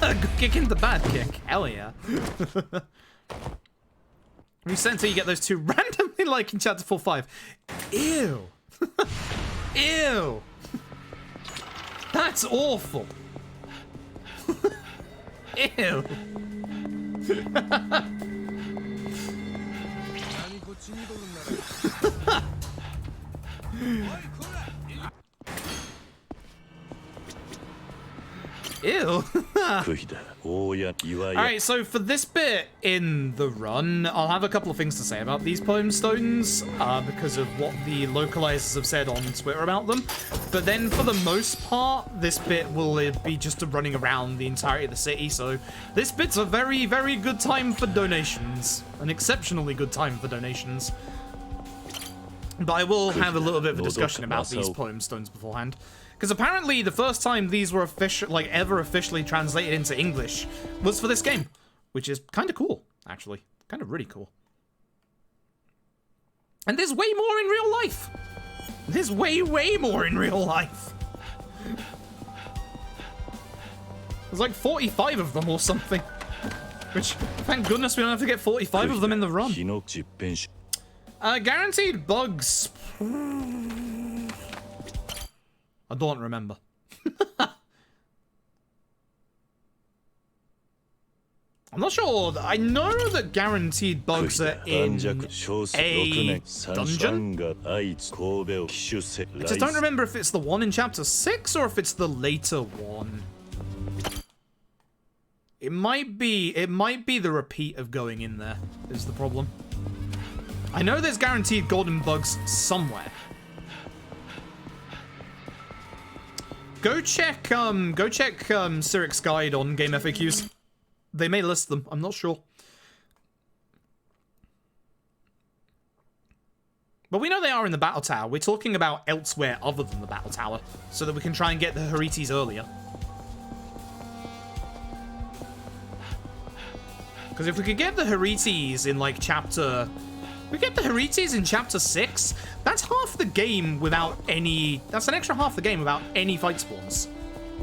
Good kick into bad kick. Hell yeah. Reset until you get those two randomly like in chapter 4-5. Ew. Ew. That's awful. Ew. Ew. Alright, so for this bit in the run, I'll have a couple of things to say about these poem stones, because of what the localizers have said on Twitter about them. But then for the most part, this bit will be just running around the entirety of the city, so this bit's a very, very good time for donations. An exceptionally good time for donations. But I will have a little bit of a discussion about these poem stones beforehand. Because apparently the first time these were ever officially translated into English was for this game. Which is kind of cool, actually. Kind of really cool. And there's way more in real life. There's way, way more in real life. There's like 45 of them or something. Which, thank goodness we don't have to get 45 of them in the run. Guaranteed bugs. I don't remember. I'm not sure. I know that guaranteed bugs are in a dungeon. I just don't remember if it's the one in chapter 6 or if it's the later one. It might be the repeat of going in there is the problem. I know there's guaranteed golden bugs somewhere. Go check Siric's guide on game FAQs. They may list them, I'm not sure. But we know they are in the battle tower. We're talking about elsewhere other than the battle tower, so that we can try and get the Harites earlier. Because if we could get the Harites in like chapter... We get the Harites in chapter 6, that's half the game without any... That's an extra half the game without any fight spawns.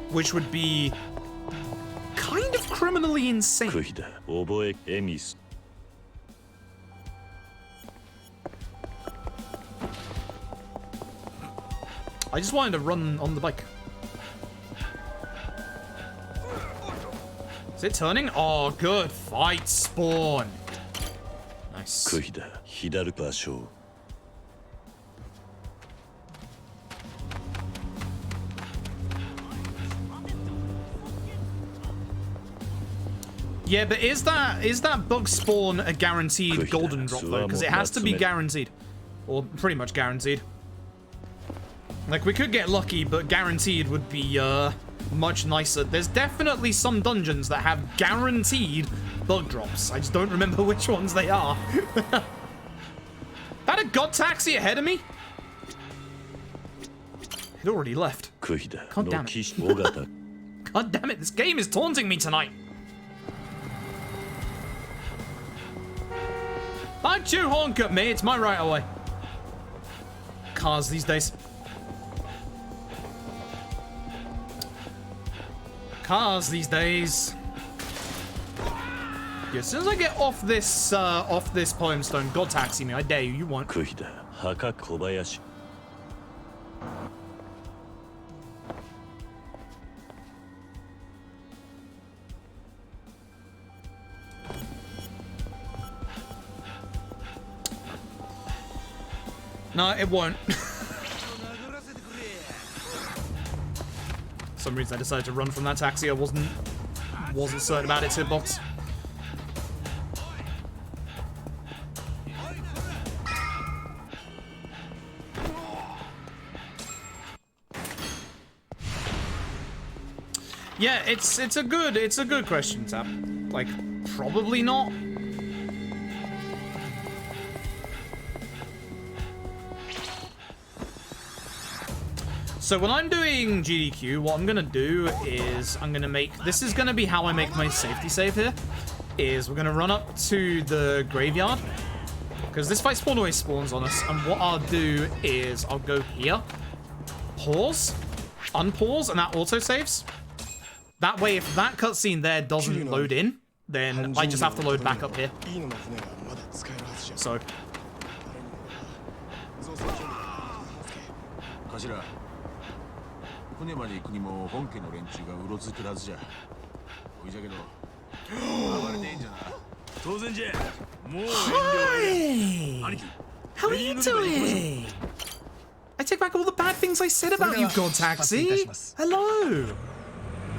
Which would be... kind of criminally insane. I just wanted to run on the bike. Is it turning? Oh, good fight spawn. Nice. Yeah, but is that bug spawn a guaranteed golden drop though? Because it has to be guaranteed, or pretty much guaranteed. Like, we could get lucky, but guaranteed would be much nicer. There's definitely some dungeons that have guaranteed bug drops. I just don't remember which ones they are. That a god taxi ahead of me? It already left. God damn it. God damn it, this game is taunting me tonight. Don't you honk at me, it's my right of way. Cars these days. Cars these days. Yeah, as soon as I get off this poem stone, God taxi me, I dare you, you won't. No, it won't. For some reason I decided to run from that taxi. I wasn't certain about its hitbox. Yeah, it's a good question, Tap. Like, probably not. So when I'm doing GDQ, what I'm gonna do is I'm gonna make, this is gonna be how I make my safety save here, is we're gonna run up to the graveyard, because this fight spawn always spawns on us, and what I'll do is I'll go here, pause, unpause, and that auto saves. That way, if that cutscene there doesn't load in, then I just have to load back up here. So. 船まで行くにも本家の連中がうろついてるはずじゃ。おいじゃけど、暴れていいんじゃな。当然じゃ。もう遠慮は。兄貴。How are you doing? I take back all the bad things I said about you, God Taxi. Hello.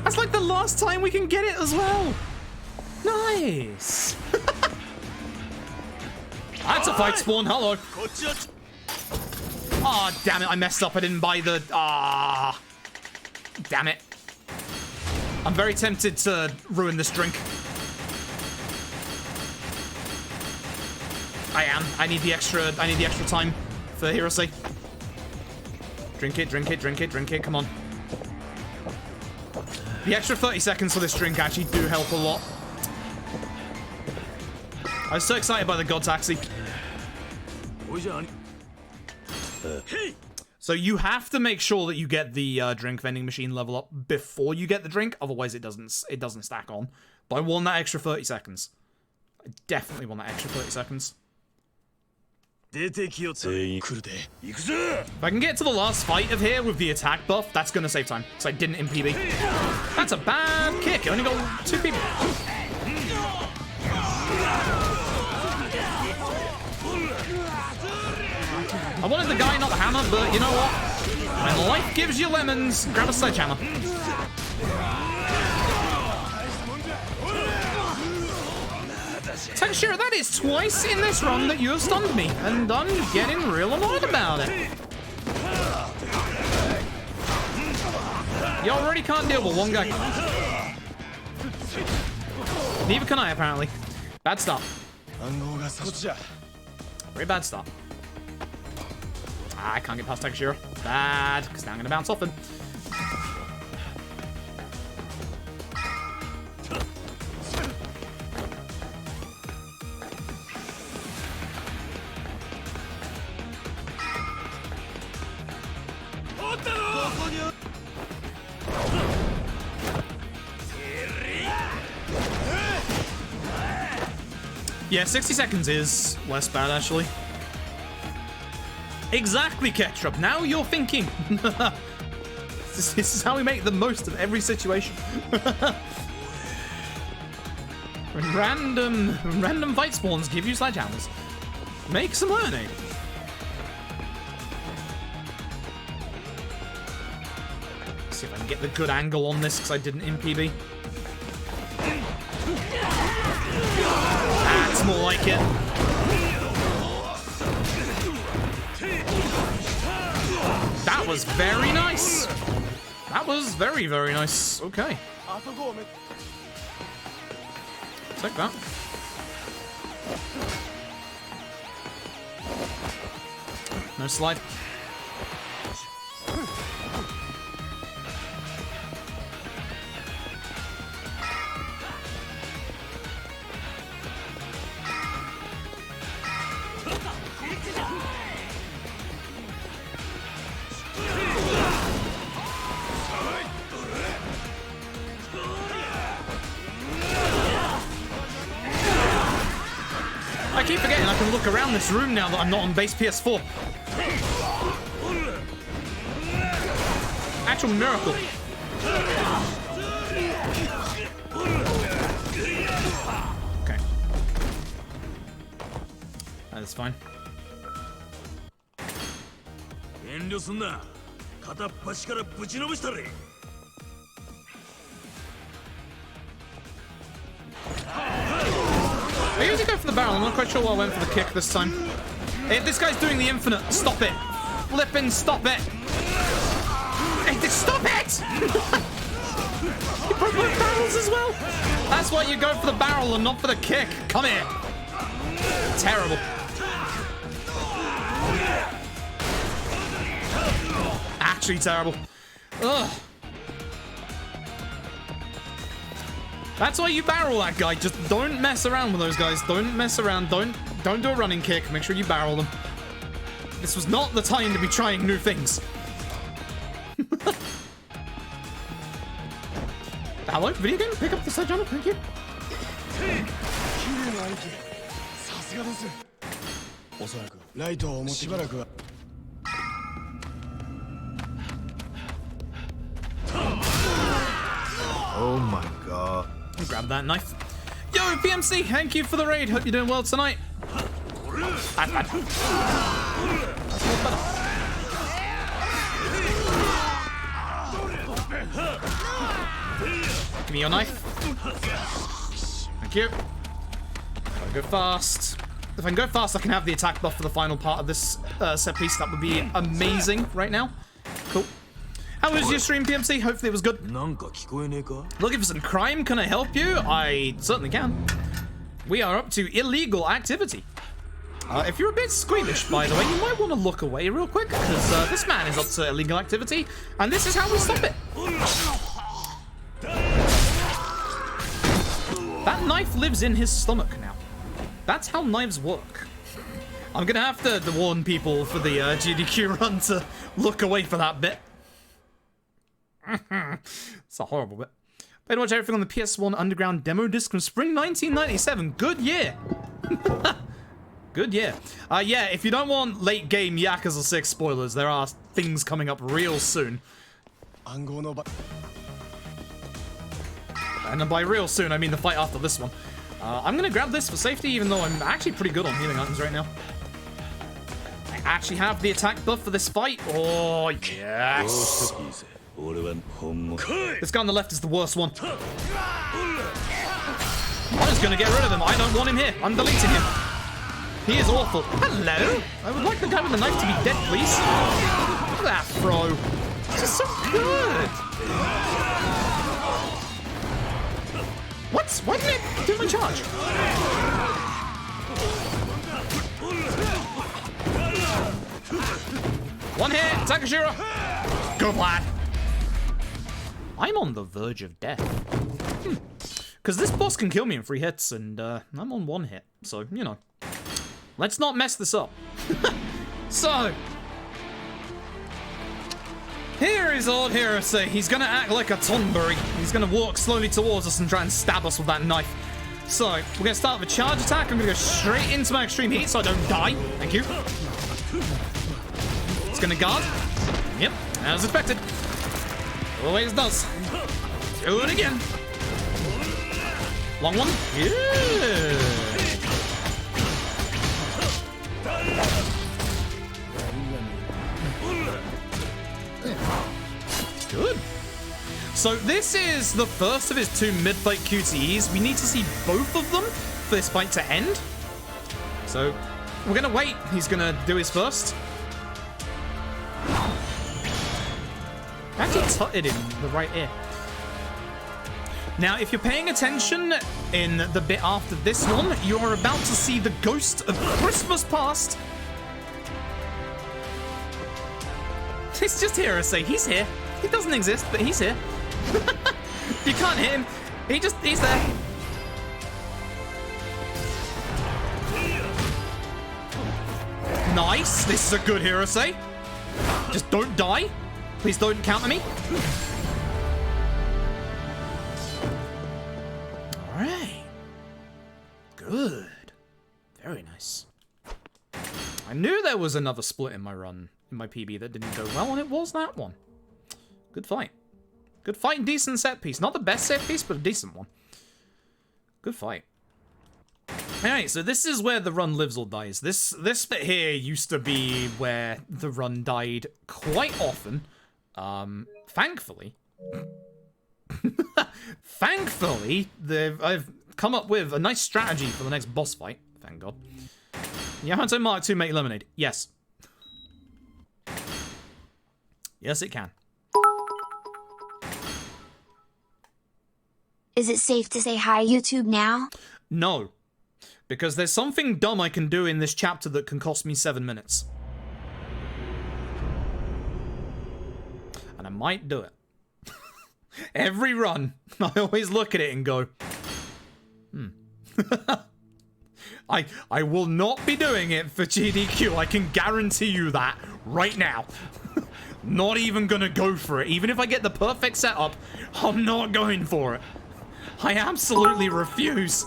That's like the last time we can get it as well. Nice. That's a fight spawn. Hello. Ah, oh, damn it! I messed up. I didn't buy the. Ah. Damn it. I'm very tempted to ruin this drink. I am. I need the extra time for hero's sake. Drink it, drink it, drink it, drink it. Come on. The extra 30 seconds for this drink actually do help a lot. I was so excited by the God Taxi. So you have to make sure that you get the drink vending machine level up before you get the drink, otherwise it doesn't stack on. But I want that extra 30 seconds. I definitely want that extra 30 seconds. If I can get to the last fight of here with the attack buff, that's gonna save time, because I didn't in PB. That's a bad kick. I only got 2 people. I wanted the guy, not the hammer, but you know what? When life gives you lemons, grab a sledgehammer. Takashira, that is twice in this run that you have stunned me, and I'm getting real annoyed about it. You already can't deal with one guy. Neither can I, apparently. Bad start. Very bad start. I can't get past Takashira. Bad, because now I'm going to bounce off him. Yeah, 60 seconds is less bad, actually. Exactly, Ketchup. Now you're thinking. This is how we make the most of every situation. Random fight spawns give you sledgehammers. Make some money. See if I can get the good angle on this, because I didn't in PB. like it. That was very nice. That was very, very nice. Okay. Take that. No slide. I keep forgetting I can look around this room now that I'm not on base PS4. Actual miracle. Okay. That is fine. I usually go for the barrel. I'm not quite sure why I went for the kick this time. Hey, this guy's doing the infinite. Stop it. Flippin' stop it. Hey, stop it! You broke both barrels as well. That's why you go for the barrel and not for the kick. Come here. Terrible. Actually terrible. Ugh. That's why you barrel that guy. Just don't mess around with those guys. Don't mess around. Don't do a running kick. Make sure you barrel them. This was not the time to be trying new things. Hello, video game? Pick up the sledgehammer, thank you. Oh my god. I'll grab that knife. Yo, PMC, thank you for the raid. Hope you're doing well tonight. That's bad. That's more better. Give me your knife. Thank you. Gotta go fast. If I can go fast, I can have the attack buff for the final part of this set piece. That would be amazing right now. Cool. How was your stream, PMC? Hopefully it was good. Looking for some crime? Can I help you? I certainly can. We are up to illegal activity. If you're a bit squeamish, by the way, you might want to look away real quick, because this man is up to illegal activity, and this is how we stop it. That knife lives in his stomach now. That's how knives work. I'm gonna have to warn people for the GDQ run to look away for that bit. It's a horrible bit. Played watch everything on the PS1 Underground demo disc from spring 1997. Good year. Good year. Yeah, if you don't want late game Yakuza 6 spoilers, there are things coming up real soon. And by real soon, I mean the fight after this one. I'm gonna grab this for safety, even though I'm actually pretty good on healing items right now. I actually have the attack buff for this fight. Oh, yes. This guy on the left is the worst one. I'm just gonna get rid of him. I don't want him here. I'm deleting him. He is awful. Hello? I would like the guy with the knife to be dead, please. Look at that throw. This is so good. What? Why didn't it do my charge? One hit, Takashira. Good lad. I'm on the verge of death. Because this boss can kill me in 3 hits, and I'm on 1 hit. So, you know. Let's not mess this up. So. Here is old Hirose. He's going to act like a Tonberry. He's going to walk slowly towards us and try and stab us with that knife. So, we're going to start with a charge attack. I'm going to go straight into my extreme heat so I don't die. Thank you. It's going to guard. Yep, as expected. Always does. Do it again. Long one. Yeah. Good. So this is the first of his 2 mid-fight QTEs. We need to see both of them for this fight to end. So, we're gonna wait. He's gonna do his first. Actually tutted in the right ear. Now, if you're paying attention in the bit after this one, you're about to see the ghost of Christmas past. It's just Hirose. He's here. He doesn't exist, but he's here. You can't hit him. He's there. Nice. This is a good Hirose. Just don't die. Please don't counter me. Alright. Good. Very nice. I knew there was another split in my run, in my PB, that didn't go well, and it was that one. Good fight. Good fight and decent set piece. Not the best set piece, but a decent one. Good fight. Alright, so this is where the run lives or dies. This bit here used to be where the run died quite often. Thankfully, I've come up with a nice strategy for the next boss fight. Thank God. Yamato Mark II make lemonade. Yes. Yes, it can. Is it safe to say hi YouTube now? No. Because there's something dumb I can do in this chapter that can cost me 7 minutes. And I might do it. Every run, I always look at it and go, I will not be doing it for GDQ. I can guarantee you that right now. Not even gonna go for it. Even if I get the perfect setup, I'm not going for it. I absolutely refuse.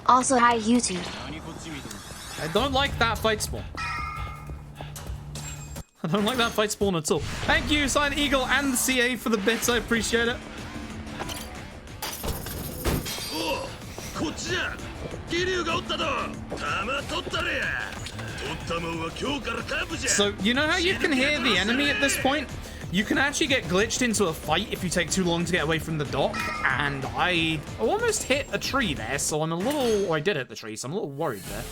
Also, hi YouTube. I don't like that fight spawn. I don't like that fight spawn at all. Thank you, Silent Eagle and CA for the bits. I appreciate it. So, you know how you can hear the enemy at this point? You can actually get glitched into a fight if you take too long to get away from the dock, and I almost hit a tree there, so I'm a little... Or I did hit the tree, so I'm a little worried there.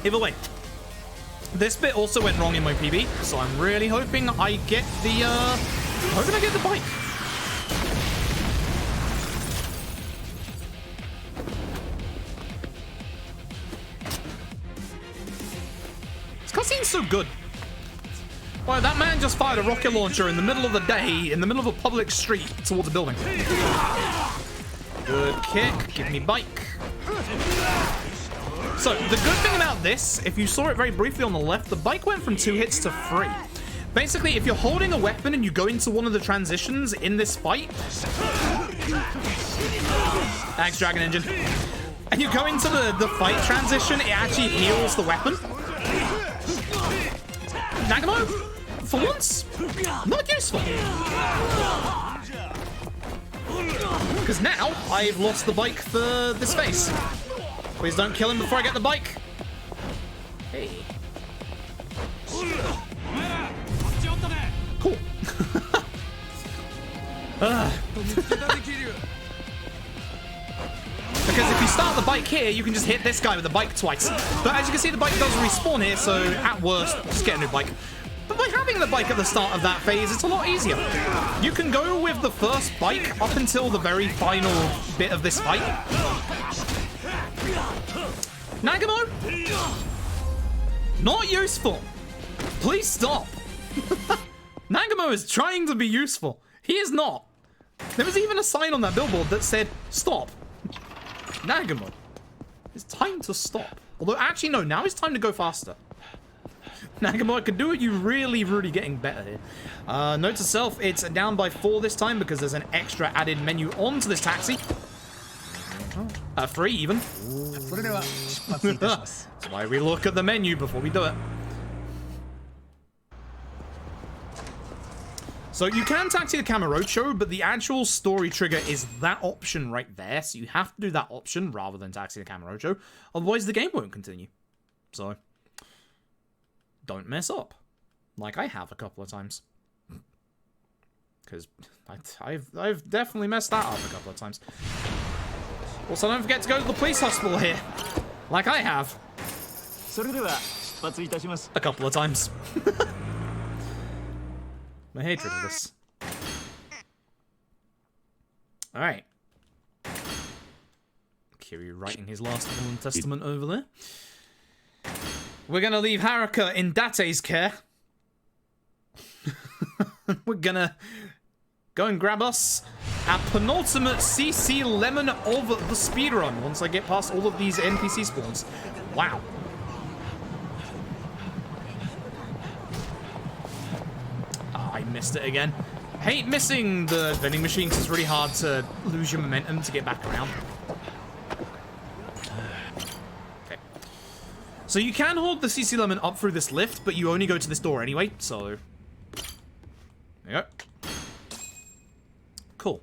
Either way, this bit also went wrong in my PB, so I'm really hoping I get the, hoping I get the bike. This cutscene's so good. Wow, that man just fired a rocket launcher in the middle of the day, in the middle of a public street, towards a building. Good kick, give me bike. So, the good thing about this, if you saw it very briefly on the left, the bike went from 2 hits to 3. Basically, if you're holding a weapon and you go into one of the transitions in this fight... Thanks, Dragon Engine. And you go into the fight transition, it actually heals the weapon. Nagamo, for once, not useful. Because now, I've lost the bike for this phase. Please don't kill him before I get the bike. Hey. Cool. Because if you start the bike here, you can just hit this guy with the bike twice. But as you can see, the bike does respawn here, so at worst, just get a new bike. But by having the bike at the start of that phase, it's a lot easier. You can go with the first bike up until the very final bit of this fight. Nagamo? Not useful. Please stop. Nagamo is trying to be useful. He is not. There was even a sign on that billboard that said, stop. Nagamo, it's time to stop. Although, actually, no, now it's time to go faster. Nagamo, I could do it. You're really, really getting better here. Note to self, it's down by 4 this time because there's an extra added menu onto this taxi. 3 even. That's why we look at the menu before we do it. So you can taxi the Kamurocho, but the actual story trigger is that option right there. So you have to do that option rather than taxi the Kamurocho. Otherwise the game won't continue. So don't mess up. Like I have a couple of times. because I've definitely messed that up a couple of times. Also, don't forget to go to the police hospital here, like I have. A couple of times. My hatred of this. Alright. Kiryu writing his last will and testament over there. We're gonna leave Haruka in Date's care. We're gonna go and grab us a penultimate CC lemon of the speedrun once I get past all of these NPC spawns. Wow. I missed it again. Hate missing the vending machine because it's really hard to lose your momentum to get back around. Okay. So you can hold the CC lemon up through this lift, but you only go to this door anyway, so... There you go. Cool.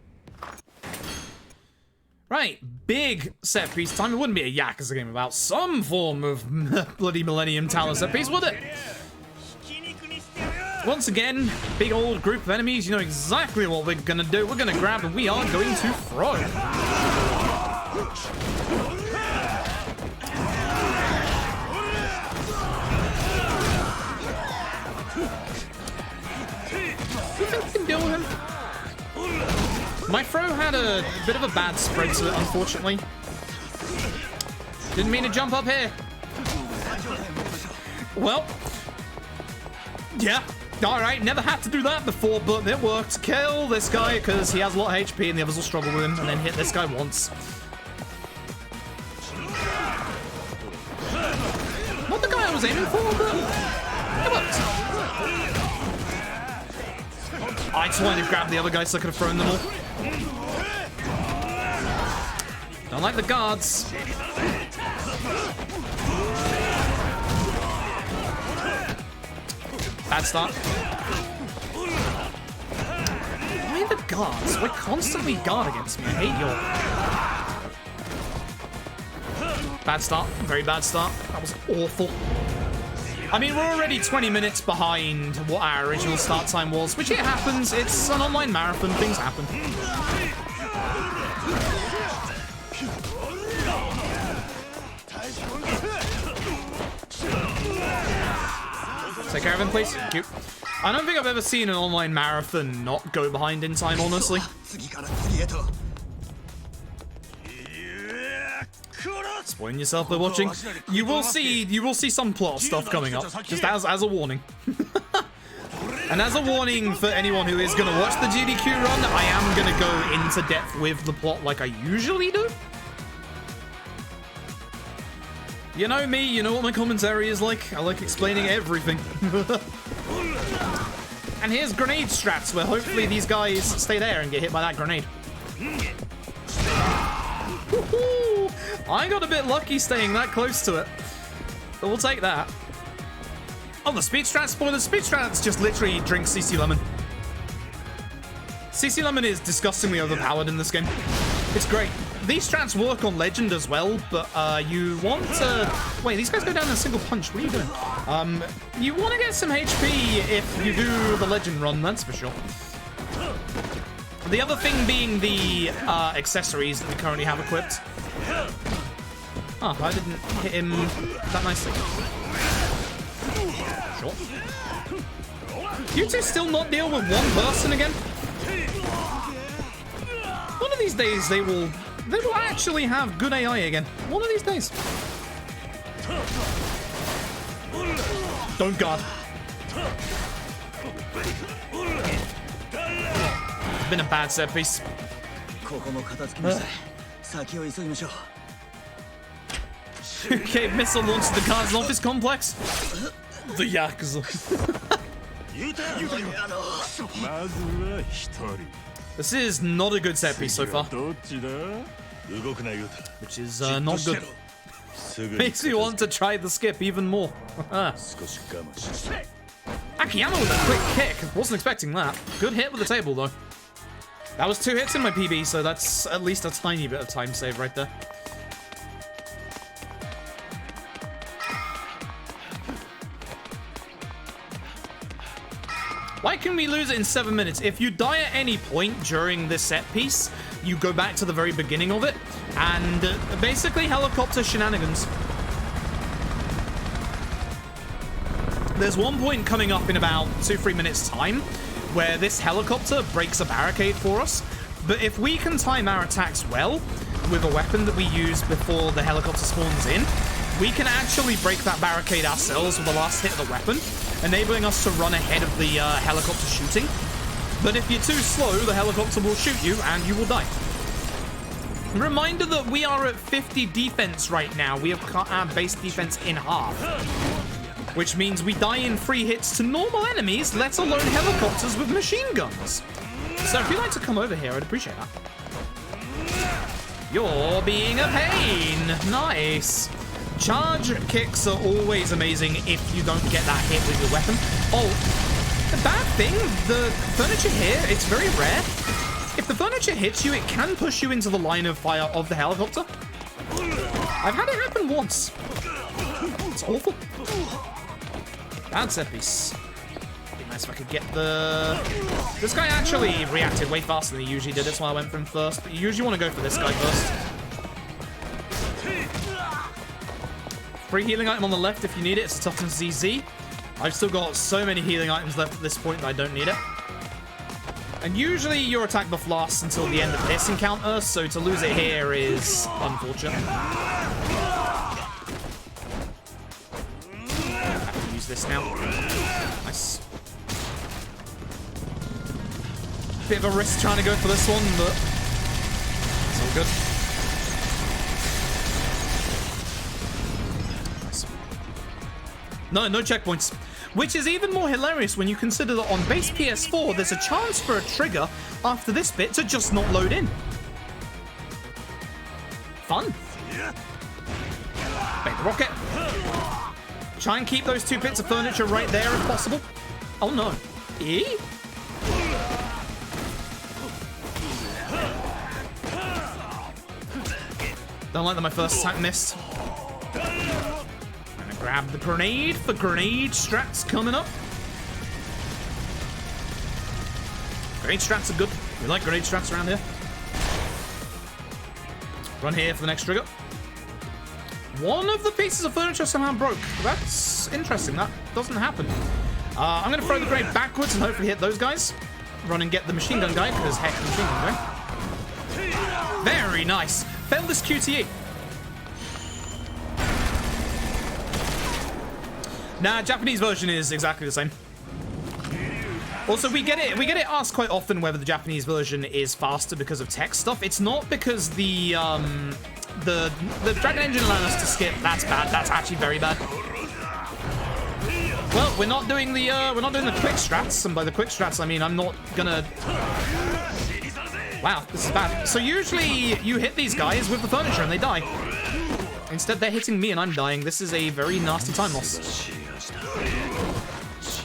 Right, big set piece time. It wouldn't be a Yakuza game without some form of bloody Millennium Tower set piece, would it? Once again, big old group of enemies. You know exactly what we're gonna do. We're gonna grab and we are going to throw. You think you can deal with him? My throw had a bit of a bad spread to it, unfortunately. Didn't mean to jump up here. Well, yeah. Alright, never had to do that before, but it worked. Kill this guy, because he has a lot of HP and the others will struggle with him, and then hit this guy once. Not the guy I was aiming for, but it worked. I just wanted to grab the other guy so I could have thrown them all. Don't like the guards. Bad start. Why the guards? Why constantly guard against me? I hate you. Bad start. Very bad start. That was awful. I mean, we're already 20 minutes behind what our original start time was, which it happens. It's an online marathon. Things happen. Take care of him, please. Thank you. I don't think I've ever seen an online marathon not go behind in time, honestly. Spoiling yourself by watching. You will see some plot stuff coming up, just as a warning. And as a warning for anyone who is going to watch the GDQ run, I am going to go into depth with the plot like I usually do. You know me, you know what my commentary is like. I like explaining everything. And here's grenade strats, where hopefully these guys stay there and get hit by that grenade. I got a bit lucky staying that close to it. But we'll take that. Oh, the speed strat spoiler. Speed strats just literally drink CC Lemon. CC Lemon is disgustingly overpowered in this game. It's great. These strats work on Legend as well, but you want to... Wait, these guys go down in a single punch. What are you doing? You want to get some HP if you do the Legend run, that's for sure. The other thing being the accessories that we currently have equipped. Oh, I didn't hit him that nicely. Sure. You two still not deal with one person again? One of these days they will actually have good AI again. One of these days. Don't guard. It's been a bad set piece. Okay, missile launched the guard's office complex. The Yakuza. This is not a good set piece so far. Which is not good. Makes me want to try the skip even more. Akiyama with a quick kick. Wasn't expecting that. Good hit with the table though. That was 2 hits in my PB, so that's at least a tiny bit of time save right there. Why can we lose it in 7 minutes? If you die at any point during this set piece, you go back to the very beginning of it, and basically helicopter shenanigans. There's one point coming up in about 2-3 minutes time where this helicopter breaks a barricade for us, but if we can time our attacks well with a weapon that we use before the helicopter spawns in, we can actually break that barricade ourselves with the last hit of the weapon, enabling us to run ahead of the helicopter shooting. But if you're too slow, the helicopter will shoot you and you will die. Reminder that we are at 50 defense right now. We have cut our base defense in half, which means we die in 3 hits to normal enemies, let alone helicopters with machine guns. So if you'd like to come over here, I'd appreciate that. You're being a pain. Nice. Charge kicks are always amazing if you don't get that hit with your weapon. Oh, the bad thing, the furniture here, it's very rare. If the furniture hits you, it can push you into the line of fire of the helicopter. I've had it happen once. It's awful. Bad set piece. Be nice if I could get the... This guy actually reacted way faster than he usually did. That's why I went for him first. But you usually want to go for this guy first. Free healing item on the left if you need it. It's a toughness ZZ. I've still got so many healing items left at this point that I don't need it. And usually your attack buff lasts until the end of this encounter, so to lose it here is unfortunate. I have to use this now. Nice. Bit of a risk trying to go for this one, but it's all good. No checkpoints. Which is even more hilarious when you consider that on base PS4, there's a chance for a trigger after this bit to just not load in. Fun. Bait the rocket. Try and keep those 2 bits of furniture right there if possible. Oh no. E? Don't like that my first attack missed. Grab the grenade for grenade strats coming up. Grenade strats are good. We like grenade strats around here. Run here for the next trigger. One of the pieces of furniture somehow broke. That's interesting. That doesn't happen. I'm going to throw the grenade backwards and hopefully hit those guys. Run and get the machine gun guy, because heck, the machine gun guy. Very nice. Failed this QTE. Nah, Japanese version is exactly the same. Also, we get it asked quite often whether the Japanese version is faster because of text stuff. It's not because the Dragon Engine allowed us to skip. That's bad. That's actually very bad. Well, we're not doing the quick strats, and by the quick strats I mean I'm not gonna. Wow, this is bad. So usually you hit these guys with the furniture and they die. Instead, they're hitting me and I'm dying. This is a very nasty time loss.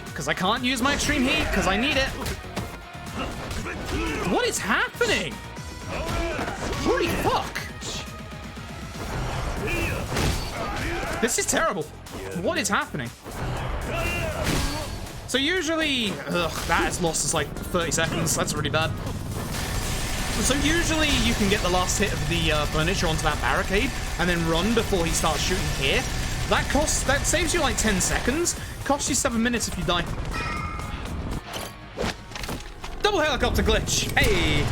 Because I can't use my extreme heat, because I need it. What is happening? Holy fuck. This is terrible. What is happening? So usually... Ugh, that has lost us like 30 seconds. That's really bad. So usually you can get the last hit of the furniture onto that barricade and then run before he starts shooting here. That saves you like 10 seconds. Costs you 7 minutes if you die. Double helicopter glitch. Hey.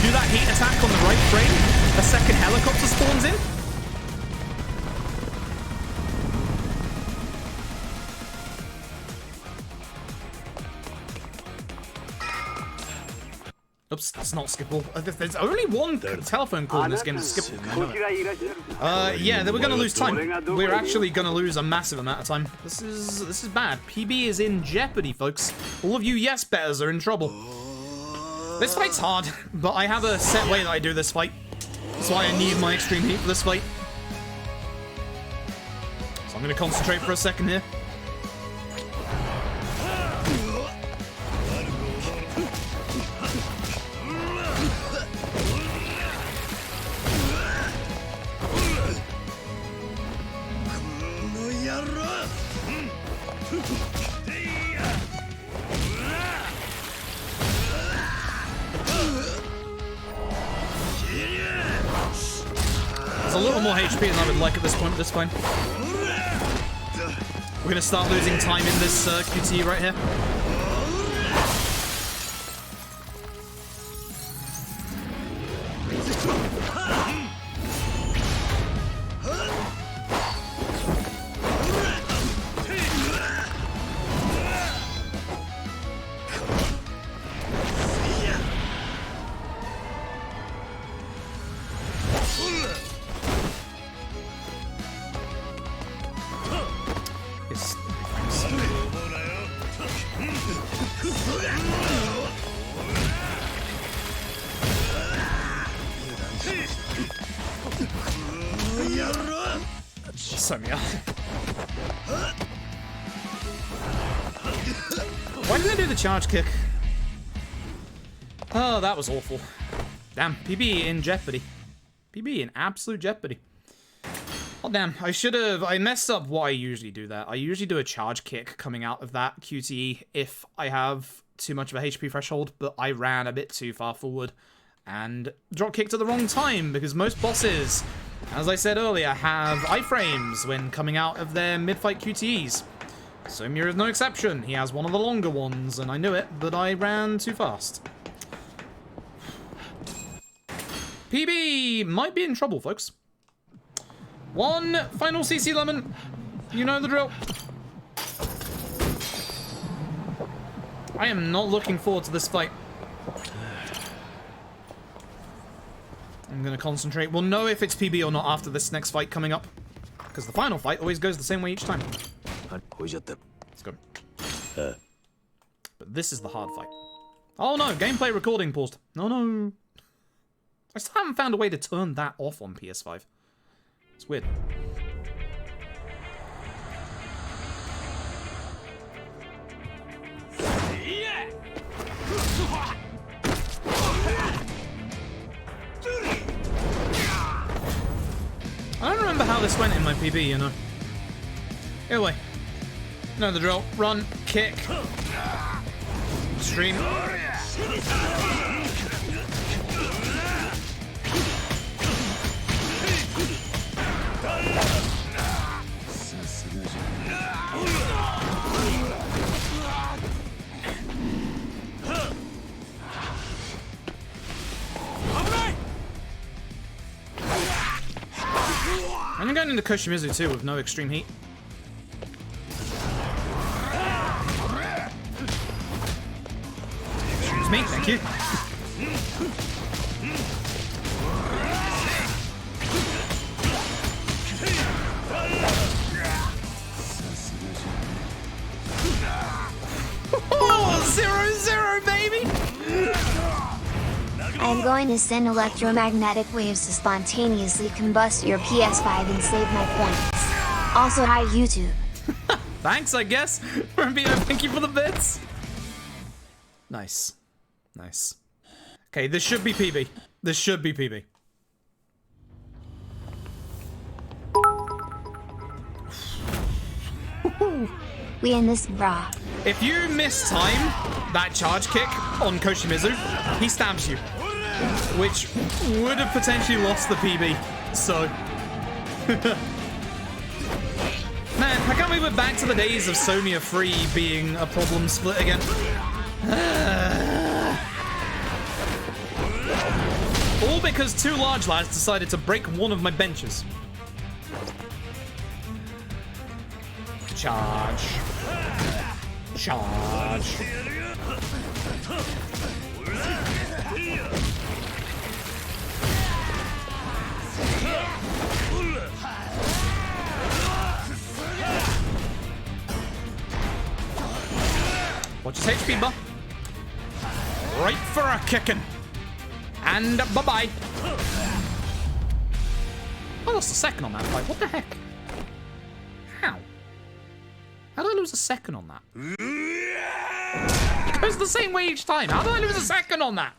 Do that heat attack on the right frame. A second helicopter spawns in. Oops, that's not skippable. There's only one telephone call in this game that's skippable. Yeah, then we're gonna lose time. We're actually gonna lose a massive amount of time. This is bad. PB is in jeopardy, folks. All of you yes betters are in trouble. This fight's hard, but I have a set way that I do this fight. That's why I need my extreme heat for this fight. So I'm gonna concentrate for a second here. There's a little more HP than I would like at this point, but that's fine. We're gonna start losing time in this QTE right here. Why did I do the charge kick? Oh, that was awful. Damn, PB in jeopardy. PB in absolute jeopardy. Oh, damn. I messed up what I usually do there. I usually do a charge kick coming out of that QTE if I have too much of a HP threshold, but I ran a bit too far forward and drop kicked at the wrong time because most bosses, as I said earlier, have iframes when coming out of their mid-fight QTEs. Soumya is no exception. He has one of the longer ones, and I knew it, but I ran too fast. PB might be in trouble, folks. One final CC Lemon. You know the drill. I am not looking forward to this fight. I'm going to concentrate. We'll know if it's PB or not after this next fight coming up. Because the final fight always goes the same way each time. Let's go. But this is the hard fight. Oh no, gameplay recording paused. No. I still haven't found a way to turn that off on PS5. It's weird. I don't remember how this went in my PB, you know. Anyway. Know the drill. Run, kick. Stream. I'm going into Koshimizu too with no extreme heat. Excuse me, thank you. Oh, 0-0, baby! I'm going to send electromagnetic waves to spontaneously combust your PS5 and save my points. Also, hi YouTube. Thanks, I guess. Rambino, thank you for the bits. Nice. Nice. Okay, this should be PB. This should be PB. We in this, brah. If you miss time that charge kick on Koshimizu, he stabs you. Which would have potentially lost the PB, so... Man, I can't believe we're back to the days of Soumya 3 being a problem split again. All because two large lads decided to break one of my benches. Charge. Charge. Watch his HP, buh. Right for a kicking. And bye-bye. I lost a second on that fight. What the heck? How? How did I lose a second on that? It goes the same way each time. How did I lose a second on that?